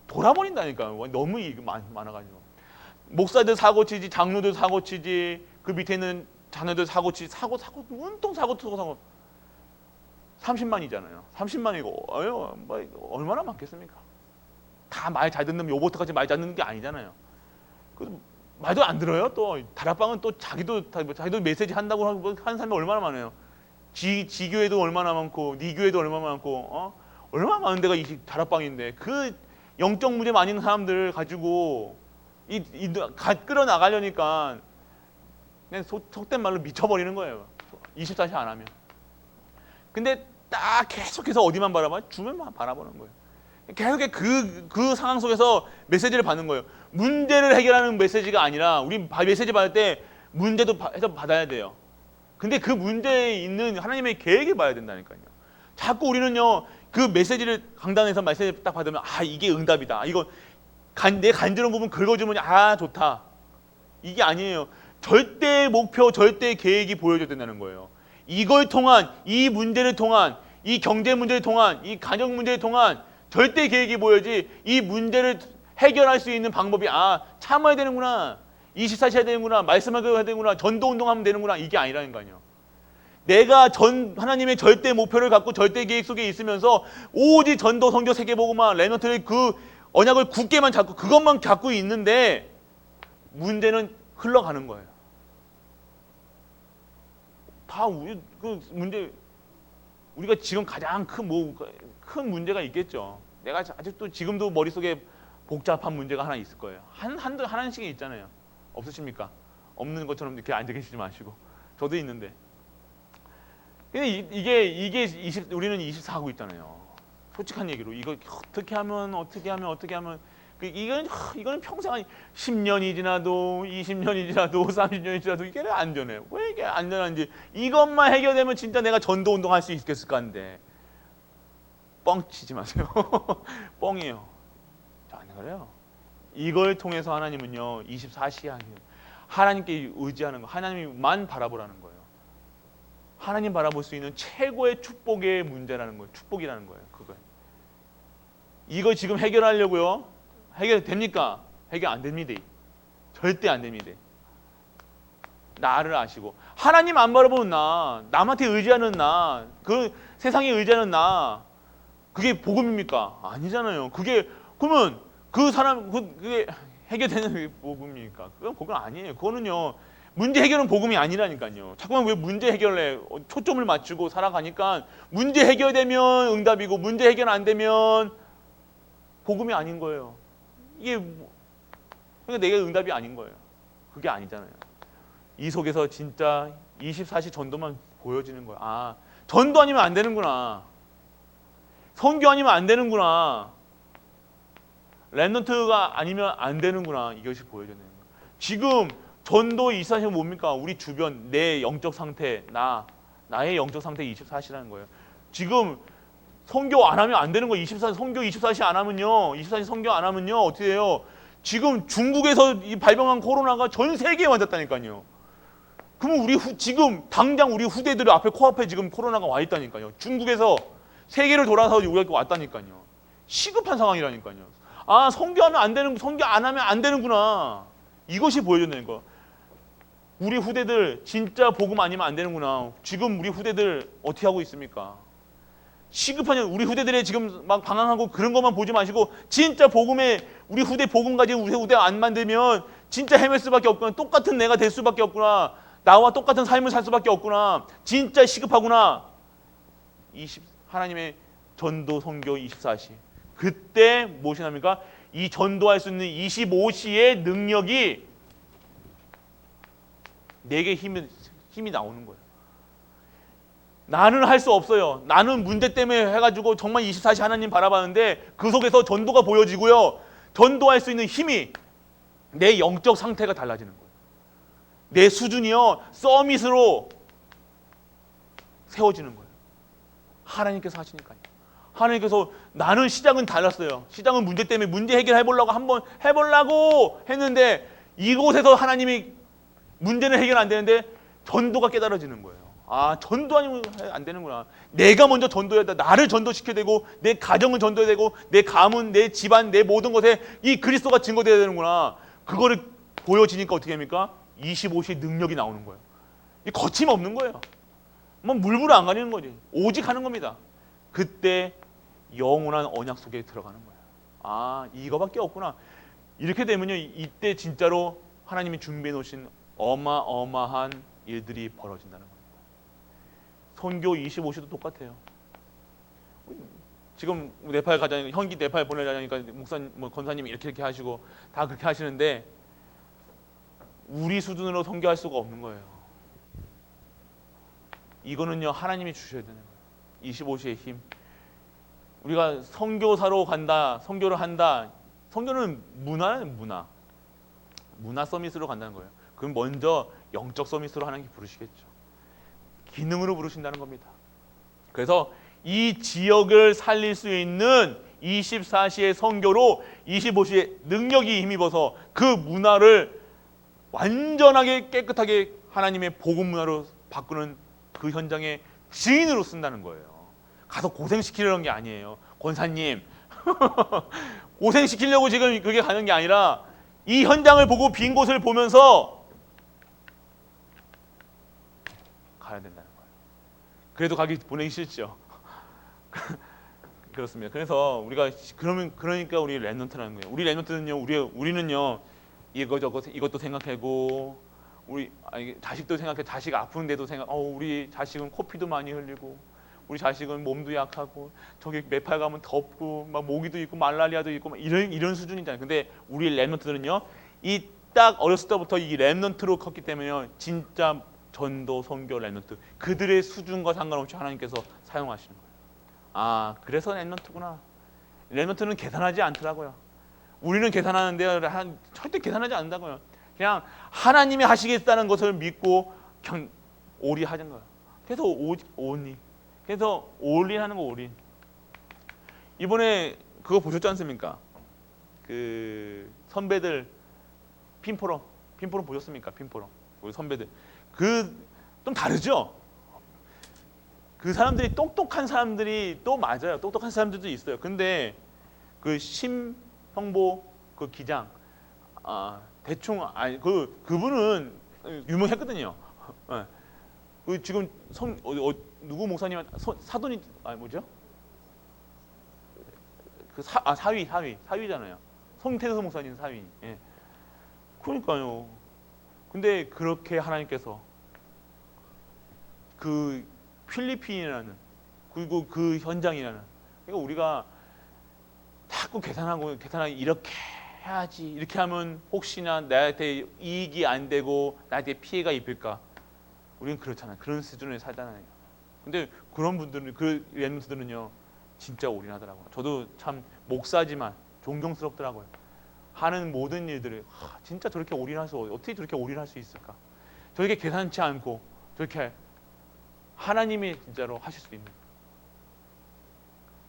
돌아버린다니까요. 너무 많아가지고. 목사들 사고치지, 장로들 사고치지, 그 밑에 있는 자녀들 사고치지, 온통 사고. 30만이잖아요. 30만이고 얼마나 많겠습니까? 다 말 잘 듣는, 요보트같이 말 잘 듣는 게 아니잖아요. 말도 안 들어요. 또 다락방은 또 자기도 메시지 한다고 하는 사람이 얼마나 많아요. 지교회도 얼마나 많고, 니 교회도 얼마나 많고, 얼마나 많은 데가 이 다락방인데, 그 영적 문제 많이 있는 사람들 가지고 끌어나가려니까 그냥 속된 말로 미쳐버리는 거예요. 24시 안 하면. 근데 딱 계속해서 어디만 바라봐요? 주변만 바라보는 거예요. 계속 그 상황 속에서 메시지를 받는 거예요. 문제를 해결하는 메시지가 아니라, 우리 메시지 받을 때 문제도 해서 받아야 돼요. 근데 그 문제에 있는 하나님의 계획을 봐야 된다니까요. 자꾸 우리는요, 그 메시지를 강단에서 메시지 딱 받으면 이게 응답이다. 이거 내 간지러운 부분 긁어주면 좋다. 이게 아니에요. 절대 목표, 절대 계획이 보여줘야 된다는 거예요. 이걸 통한, 이 문제를 통한, 이 경제 문제를 통한, 이 가정 문제를 통한 절대 계획이 보여야지, 이 문제를 해결할 수 있는 방법이 참아야 되는구나, 24시 해야 되는구나, 말씀하셔야 되는구나, 전도 운동하면 되는구나, 이게 아니라는 거 아니에요. 내가 하나님의 절대 목표를 갖고 절대 계획 속에 있으면서 오직 전도, 선교, 세계복음화, 랩런트의 그 언약을 굳게만 잡고 그것만 잡고 있는데 문제는 흘러가는 거예요. 다 우리가 지금 가장 큰 문제가 있겠죠. 내가 아직도 지금도 머릿속에 복잡한 문제가 하나 있을 거예요. 하나씩은 있잖아요. 없으십니까? 없는 것처럼 이렇게 앉아 계시지 마시고. 저도 있는데. 근데 우리는 24 하고 있잖아요. 솔직한 얘기로 이거 어떻게 하면 이거는 평생 10년이 지나도 20년이 지나도 30년이 지나도 이게 안전해요. 왜 이게 안전한지, 이것만 해결되면 진짜 내가 전도 운동할 수 있겠을까 하는데 뻥치지 마세요. 뻥이에요. 안 그래요. 이걸 통해서 하나님은요 24시간 하나님께 의지하는 거, 하나님만 바라보라는 거예요. 하나님 바라볼 수 있는 최고의 축복의 문제라는 거예요. 축복이라는 거예요. 그거. 이거 지금 해결하려고요. 해결됩니까? 해결 안 됩니다. 절대 안 됩니다. 나를 아시고 하나님 안 바라보는 남한테 의지하는 그 세상에 의지하는 그게 복음입니까? 아니잖아요. 그러면 그게 해결되는 복음입니까? 그건 복음 아니에요. 그거는요, 문제 해결은 복음이 아니라니까요. 자꾸만 왜 문제 해결에 초점을 맞추고 살아가니까 문제 해결되면 응답이고 문제 해결 안 되면 복음이 아닌 거예요. 그러니까 내가 응답이 아닌 거예요. 그게 아니잖아요. 이 속에서 진짜 24시 전도만 보여지는 거야. 전도 아니면 안 되는구나. 선교 아니면 안 되는구나. 랩런트가 아니면 안 되는구나. 이것이 보여지는 거예요. 지금 전도 24시가 뭡니까? 우리 주변, 내 영적 상태, 나의 영적 상태 24시라는 거예요. 지금 선교 안 하면 안 되는 거예요. 24시 선교 24시 안 하면요. 24시 선교 안 하면요. 어떻게 해요? 지금 중국에서 이 발병한 코로나가 전 세계에 왔다니까요. 그러면 지금 당장 우리 후대들 앞에 코앞에 지금 코로나가 와 있다니까요. 중국에서 세계를 돌아서 우리가 왔다니까요. 시급한 상황이라니까요. 아, 선교 안 하면 안 되는구나. 이것이 보여준다는 거. 우리 후대들 진짜 복음 아니면 안 되는구나. 지금 우리 후대들 어떻게 하고 있습니까? 시급한 우리 후대들의 지금 막 방황하고 그런 것만 보지 마시고 진짜 복음에 우리 후대 복음 가지고 우리 후대 안 만들면 진짜 헤맬 수밖에 없구나. 똑같은 내가 될 수밖에 없구나. 나와 똑같은 삶을 살 수밖에 없구나. 진짜 시급하구나. 하나님의 전도 선교 24시. 그때 무엇이 납니까? 이 전도할 수 있는 25시의 능력이 내게 힘이 나오는 거예요. 나는 할 수 없어요. 나는 문제 때문에 해가지고 정말 24시 하나님 바라봤는데 그 속에서 전도가 보여지고요. 전도할 수 있는 힘이 내 영적 상태가 달라지는 거예요. 내 수준이요. 서밋으로 세워지는 거예요. 하나님께서 하시니까요. 하나님께서 나는 시작은 달랐어요. 시작은 문제 때문에 문제 해결해보려고 한번 해보려고 했는데 이곳에서 하나님이 문제는 해결 안 되는데 전도가 깨달아지는 거예요. 아, 전도 아니면 안 되는구나. 내가 먼저 전도해야 돼. 나를 전도시켜야 되고 내 가정을 전도해야 되고 내 가문, 내 집안, 내 모든 것에 이 그리스도가 증거돼야 되는구나. 그거를 보여지니까 어떻게 합니까? 25시의 능력이 나오는 거예요. 거침없는 거예요. 뭐 물불 안 가리는 거지. 오직 하는 겁니다. 그때 영원한 언약 속에 들어가는 거예요. 아, 이거밖에 없구나. 이렇게 되면요, 이때 진짜로 하나님이 준비해 놓으신 어마어마한 일들이 벌어진다는 겁니다. 선교 25시도 똑같아요. 지금 네팔 가자니까 현기 네팔 보내자니까 목사님, 권사님이 이렇게 하시고 다 그렇게 하시는데 우리 수준으로 선교할 수가 없는 거예요. 이거는요, 하나님이 주셔야 되는 거예요. 25시의 힘. 우리가 선교사로 간다, 선교를 한다. 선교는 문화 서밋으로 간다는 거예요. 그럼 먼저 영적 서밋으로 하나님이 부르시겠죠. 기능으로 부르신다는 겁니다. 그래서 이 지역을 살릴 수 있는 24시의 선교로 25시의 능력이 힘입어서 그 문화를 완전하게 깨끗하게 하나님의 복음 문화로 바꾸는 그 현장의 주인으로 쓴다는 거예요. 가서 고생시키려는 게 아니에요. 권사님 고생시키려고 지금 그게 가는 게 아니라 이 현장을 보고 빈 곳을 보면서 가야 된다는 거예요. 그래도 가기 보내기 싫죠. 그렇습니다. 그래서 우리가 그러니까 우리 렘넌트라는 거예요. 우리 렘넌트는요, 우리는요 이것도 생각하고 우리 자식도 생각해. 자식 아픈데도 우리 자식은 코피도 많이 흘리고 우리 자식은 몸도 약하고 저기 네팔 가면 덥고 막 모기도 있고 말라리아도 있고 막 이런 수준이잖아요. 근데 우리 렘넌트들은요, 이 딱 어렸을 때부터 이 렘넌트로 컸기 때문에요, 진짜 전도 선교 렘넌트 그들의 수준과 상관없이 하나님께서 사용하시는 거예요. 아, 그래서 렘넌트구나. 렘넌트는 계산하지 않더라고요. 우리는 계산하는데 절대 계산하지 않는다고요. 그냥 하나님이 하시겠다는 것을 믿고 올인 하는 거예요. 그래서 올인. 그래서 올인하는 거 올인. 이번에 그거 보셨지 않습니까? 그 선배들 핀포럼 보셨습니까? 핀포럼 우리 선배들 좀 다르죠. 그 사람들이 똑똑한 사람들이 또 맞아요. 똑똑한 사람들도 있어요. 근데 그 심형보 그 기장 대충 그분은 유명했거든요. 그 지금 누구 목사님 사돈이 뭐죠? 그 사위잖아요. 송태수 목사님 사위. 예. 그러니까요. 근데 그렇게 하나님께서 그 필리핀이라는 그리고 그 현장이라는, 그러니까 우리가 자꾸 계산하고 이렇게 해야지, 이렇게 하면 혹시나 나한테 이익이 안 되고 나한테 피해가 입힐까? 우리는 그렇잖아요. 그런 수준에 살잖아요. 근데 그런 분들은 그 렘넌트들은요 진짜 올인하더라고요. 저도 참 목사지만 존경스럽더라고요. 하는 모든 일들을 진짜 저렇게 어떻게 저렇게 올인할 수 있을까? 저렇게 계산치 않고 저렇게 하나님이 진짜로 하실 수 있는.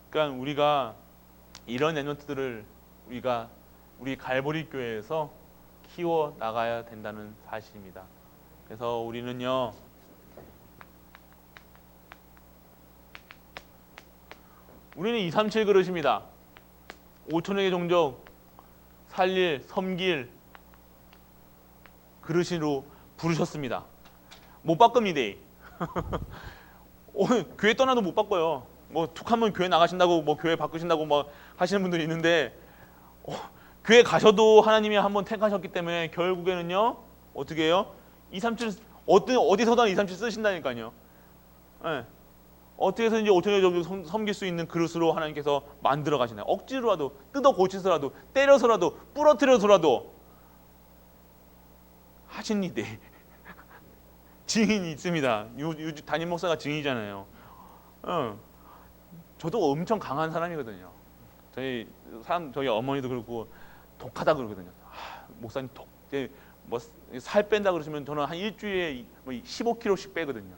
그러니까 우리가 이런 렘넌트들을 우리가 우리 갈보리 교회에서 키워 나가야 된다는 사실입니다. 그래서 우리는요, 우리는 237 그릇입니다. 5천여의 종족 살릴, 섬길 그릇으로 부르셨습니다. 못 바꿉니다. 교회 떠나도 못 바꿔요. 뭐 툭하면 교회 나가신다고, 뭐 교회 바꾸신다고 뭐 하시는 분들이 있는데, 교회 가셔도 하나님이 한번 택하셨기 때문에 결국에는요, 어떻게 해요? 237 어디서든 237 쓰신다니까요. 네. 어떻게 해서든지 5천여 종족 섬길 수 있는 그릇으로 하나님께서 만들어 가시나요? 억지로라도, 뜯어 고치서라도, 때려서라도, 부러뜨려서라도 하십니다. 증인이 있습니다. 담임 목사가 증인이잖아요. 저도 엄청 강한 사람이거든요. 저희 어머니도 그렇고 독하다 그러거든요. 목사님 뭐 살 뺀다 그러시면 저는 한 일주일에 15kg씩 빼거든요.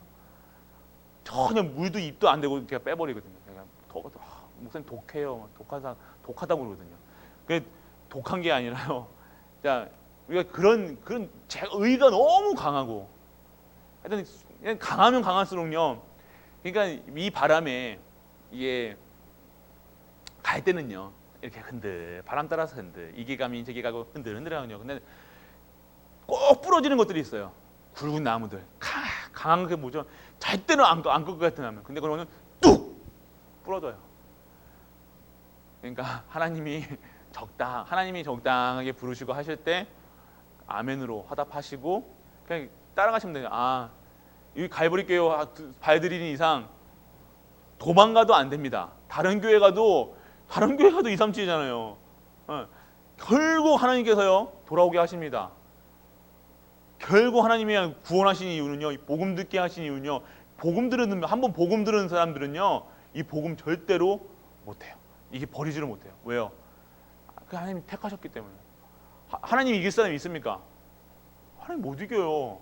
전혀 물도 입도 안 대고 제가 빼버리거든요. 목사님 독해요. 독하다고 그러거든요. 그 독한 게 아니라요. 자, 우리가 그런 제 의가 너무 강하고, 하여튼 강하면 강할수록요. 그러니까 이 바람에 이게 갈 때는요, 이렇게 흔들, 바람 따라서 흔들, 이게 가면 저게 가고 흔들흔들하거든요. 근데 꼭 부러지는 것들이 있어요. 굵은 나무들, 강한 게 뭐죠? 절대로 안 끌 것 같은 나무. 근데 그러면 뚝 부러져요. 그러니까 하나님이 적당하게 부르시고 하실 때 아멘으로 화답하시고 그냥 따라가시면 돼요. 이 갈보리 교회 발 들이는 이상 도망가도 안 됩니다. 다른 교회 가도 237이잖아요. 결국 하나님께서요 돌아오게 하십니다. 결국 하나님이 구원하신 이유는요, 복음 듣게 하신 이유는요, 한번 복음 들은 사람들은요, 이 복음 절대로 못해요. 이게 버리지를 못해요. 왜요? 그 하나님이 택하셨기 때문에. 하나님 이길 사람이 있습니까? 하나님 못 이겨요.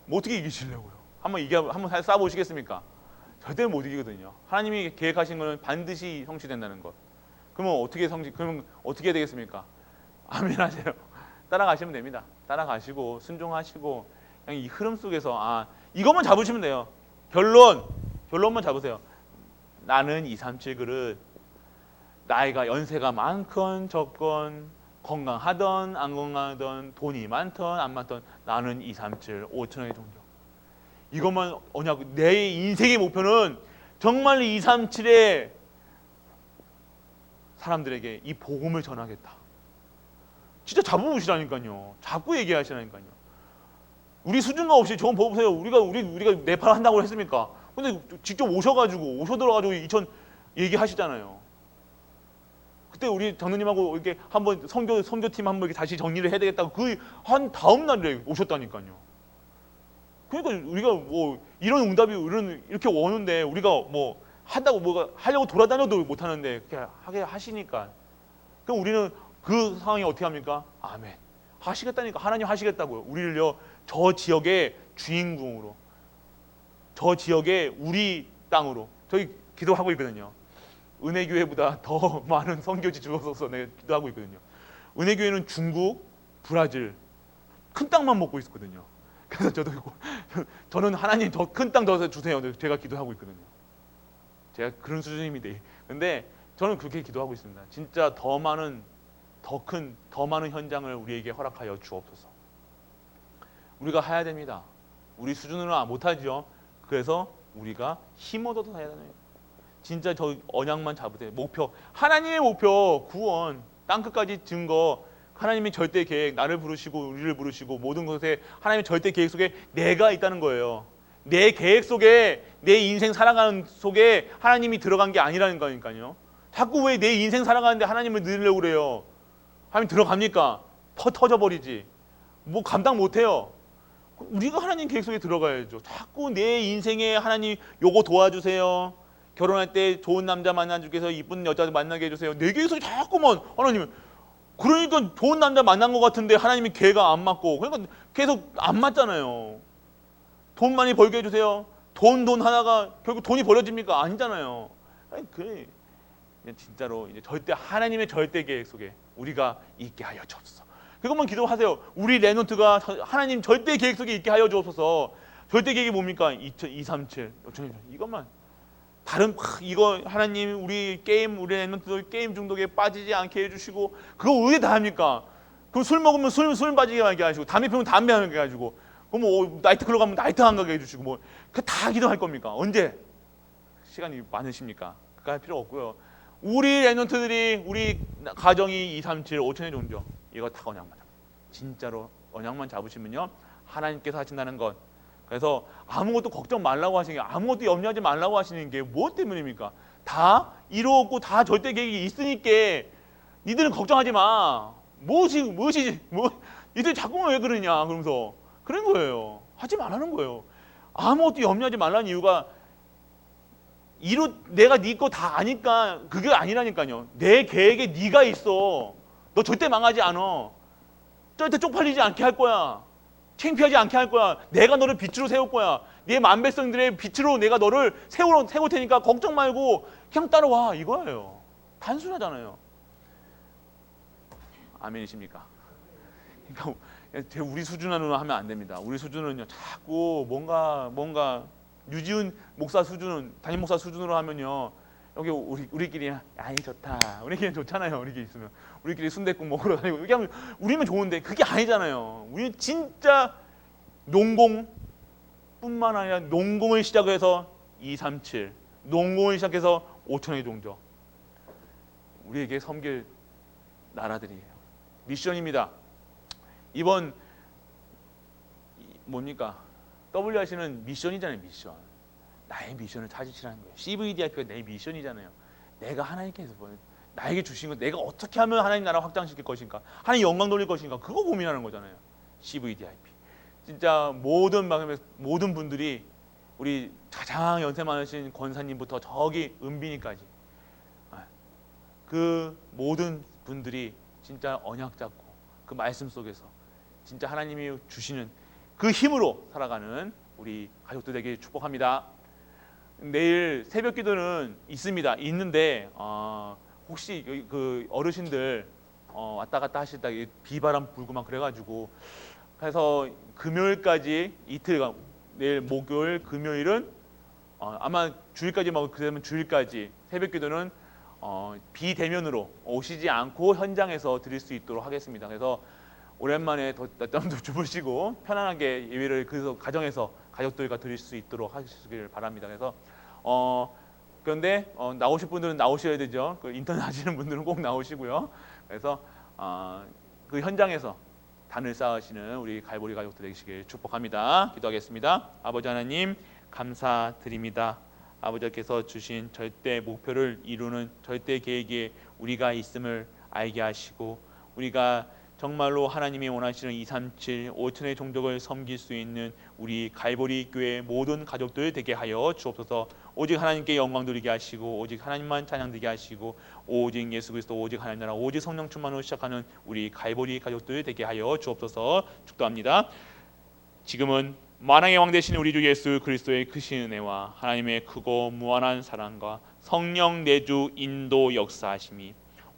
뭐 어떻게 이기시려고요? 한번 싸보시겠습니까? 절대로 못 이기거든요. 하나님이 계획하신 것은 반드시 성취된다는 것. 그러면 어떻게 해야 되겠습니까? 아멘 하세요. 따라가시면 됩니다. 따라가시고 순종하시고 그냥 이 흐름 속에서 이것만 잡으시면 돼요. 결론만 잡으세요. 나는 237 그릇, 나이가 연세가 많건 적건, 건강하던 안 건강하던, 돈이 많던 안 많던, 나는 237 5천여의 종족. 이것만 언약. 내 인생의 목표는 정말 237의 사람들에게 이 복음을 전하겠다. 진짜 잡아보시라니까요. 자꾸 얘기하시라니까요. 우리 수준가 없이 저건 보세요. 우리가 네팔 한다고 했습니까? 근데 직접 오셔들어가지고 2000 얘기하시잖아요. 그때 우리 장로님하고 이렇게 한번 선교팀 한번 이렇게 다시 정리를 해야 되겠다고 한 다음 날에 오셨다니까요. 그러니까 우리가 뭐 이런 응답이 이렇게 오는데 우리가 뭐 하려고 돌아다녀도 못 하는데 그렇게 하게 하시니까. 그럼 우리는 그 상황이 어떻게 합니까? 아멘. 하시겠다니까. 하나님 하시겠다고요. 우리를요, 저 지역의 주인공으로, 저 지역의 우리 땅으로 저희 기도하고 있거든요. 은혜교회보다 더 많은 선교지 주어서 내가 기도하고 있거든요. 은혜교회는 중국, 브라질 큰 땅만 먹고 있었거든요. 그래서 저는 하나님 더 큰 땅 더 주세요. 제가 기도하고 있거든요. 제가 그런 수준입니다. 근데 저는 그렇게 기도하고 있습니다. 진짜 더 많은 현장을 우리에게 허락하여 주옵소서. 우리가 해야 됩니다. 우리 수준으로 못하죠. 그래서 우리가 힘 얻어서 해야 됩니다. 진짜 저 언약만 잡으세요. 목표, 하나님의 목표, 구원, 땅끝까지 증거, 하나님의 절대 계획, 나를 부르시고 우리를 부르시고 모든 것에 하나님의 절대 계획 속에 내가 있다는 거예요. 내 계획 속에, 내 인생 살아가는 속에 하나님이 들어간 게 아니라는 거니까요. 자꾸 왜 내 인생 살아가는데 하나님을 넣으려고 그래요? 하나님 들어갑니까? 터져버리지. 뭐 감당 못해요. 우리가 하나님 계획 속에 들어가야죠. 자꾸 내 인생에 하나님 요거 도와주세요. 결혼할 때 좋은 남자 만나주게 해서 이쁜 여자 만나게 해주세요. 내 계획 속에 자꾸만 하나님은, 그러니까 좋은 남자 만난 것 같은데 하나님이 계획가 안 맞고, 그러니까 계속 안 맞잖아요. 돈 많이 벌게 해주세요. 돈 하나가 결국 돈이 벌어집니까? 아니잖아요. 아니, 진짜로 이제 하나님의 절대 계획 속에 우리가 있게 하여 주옵소서. 그것만 기도하세요. 우리 렘넌트가 하나님 절대 계획 속에 있게 하여 주옵소서. 절대 계획이 뭡니까? 237 이것만. 다른 이거 하나님 우리 렘넌트들 게임 중독에 빠지지 않게 해주시고, 그거 왜 다 합니까? 그럼 술 먹으면 술 빠지게 하게 하시고, 담배 피우면 담배 하게 해가지고, 그럼 뭐 나이트 클럽 가면 나이트 안 가게 해주시고, 뭐 그 다 기도할 겁니까? 언제 시간이 많으십니까? 그거 할 필요 없고요. 우리 렘넌트들이, 우리 가정이 237 5천의 종족, 이거 다 언약만 잡아요. 진짜로 언약만 잡으시면요, 하나님께서 하신다는 것. 그래서 아무것도 걱정 말라고 하시는 게, 아무것도 염려하지 말라고 하시는 게 뭐 때문입니까? 다 이루었고 다 절대 계획이 있으니까 니들은 걱정하지 마. 무엇이지? 니들 자꾸만 왜 그러냐 그러면서 그런 거예요. 하지 말라는 거예요. 아무것도 염려하지 말라는 이유가, 내가 네 거 다 아니까 그게 아니라니까요. 내 계획에 네가 있어. 너 절대 망하지 않아. 절대 쪽팔리지 않게 할 거야. 창피하지 않게 할 거야. 내가 너를 빛으로 세울 거야. 네 만백성들의 빛으로 내가 너를 세울 테니까 걱정 말고 그냥 따라와, 이거예요. 단순하잖아요. 아멘이십니까? 그러니까 우리 수준으로 하면 안 됩니다. 우리 수준은요, 자꾸 뭔가 유지훈 목사 수준은, 담임 목사 수준으로 하면요, 여기 우리끼리 아이 좋다, 우리끼리 좋잖아요. 우리끼리 있으면 우리끼리 순댓국 먹으러 다니고 이렇게 하면 우리면 좋은데, 그게 아니잖아요. 우리는 진짜 농공뿐만 아니라 농공을 시작해서 237, 농공을 시작해서 5천의 종족, 우리에게 섬길 나라들이에요. 미션입니다. 이번 뭡니까? WRC는 미션이잖아요. 미션. 나의 미션을 찾으시라는 거예요. CVDIP가 내 미션이잖아요. 내가 하나님께서 나에게 주신 것, 내가 어떻게 하면 하나님 나라 확장시킬 것인가, 하나님 영광 돌릴 것인가, 그거 고민하는 거잖아요. CVDIP. 진짜 모든 분들이, 우리 가장 연세 많으신 권사님부터 저기 은빈이까지, 그 모든 분들이 진짜 언약 잡고 그 말씀 속에서 진짜 하나님이 주시는 그 힘으로 살아가는 우리 가족들 되게 축복합니다. 내일 새벽 기도는 있는데 혹시 그 어르신들 왔다 갔다 하시다 비바람 불고 막 그래가지고, 그래서 금요일까지 이틀간, 내일 목요일 금요일은 아마 주일까지 막 그러면 주일까지 새벽 기도는 비대면으로 오시지 않고 현장에서 드릴 수 있도록 하겠습니다. 그래서 오랜만에 낮잠도 주무시고 편안하게 예배를 그래서 가정에서 가족들과 드릴 수 있도록 하시길 바랍니다. 그래서 그런데 나오실 분들은 나오셔야 되죠. 그 인터넷 하시는 분들은 꼭 나오시고요. 그래서 그 현장에서 단을 쌓으시는 우리 갈보리 가족들 되시길 축복합니다. 기도하겠습니다. 아버지 하나님, 감사드립니다. 아버지께서 주신 절대 목표를 이루는 절대 계획에 우리가 있음을 알게 하시고, 우리가 정말로 하나님이 원하시는 237 5천의 종족을 섬길 수 있는 우리 갈보리 교회 모든 가족들 되게 하여 주옵소서. 오직 하나님께 영광 드리게 하시고, 오직 하나님만 찬양 드리게 하시고, 오직 예수 그리스도, 오직 하나님 나라, 오직 성령 충만으로 시작하는 우리 갈보리 가족들 되게 하여 주옵소서. 축도합니다. 지금은 만왕의 왕 되신 우리 주 예수 그리스도의 크신 은혜와 하나님의 크고 무한한 사랑과 성령 내주 인도 역사하심이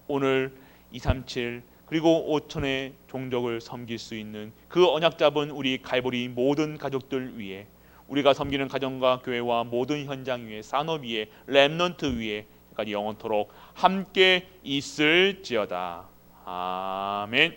오늘 237 그리고 5천의 종족을 섬길 수 있는 그 언약 잡은 우리 갈보리 모든 가족들 위에, 우리가 섬기는 가정과 교회와 모든 현장 위에, 산업 위에, 렘넌트 위에 까지 영원토록 함께 있을지어다. 아멘.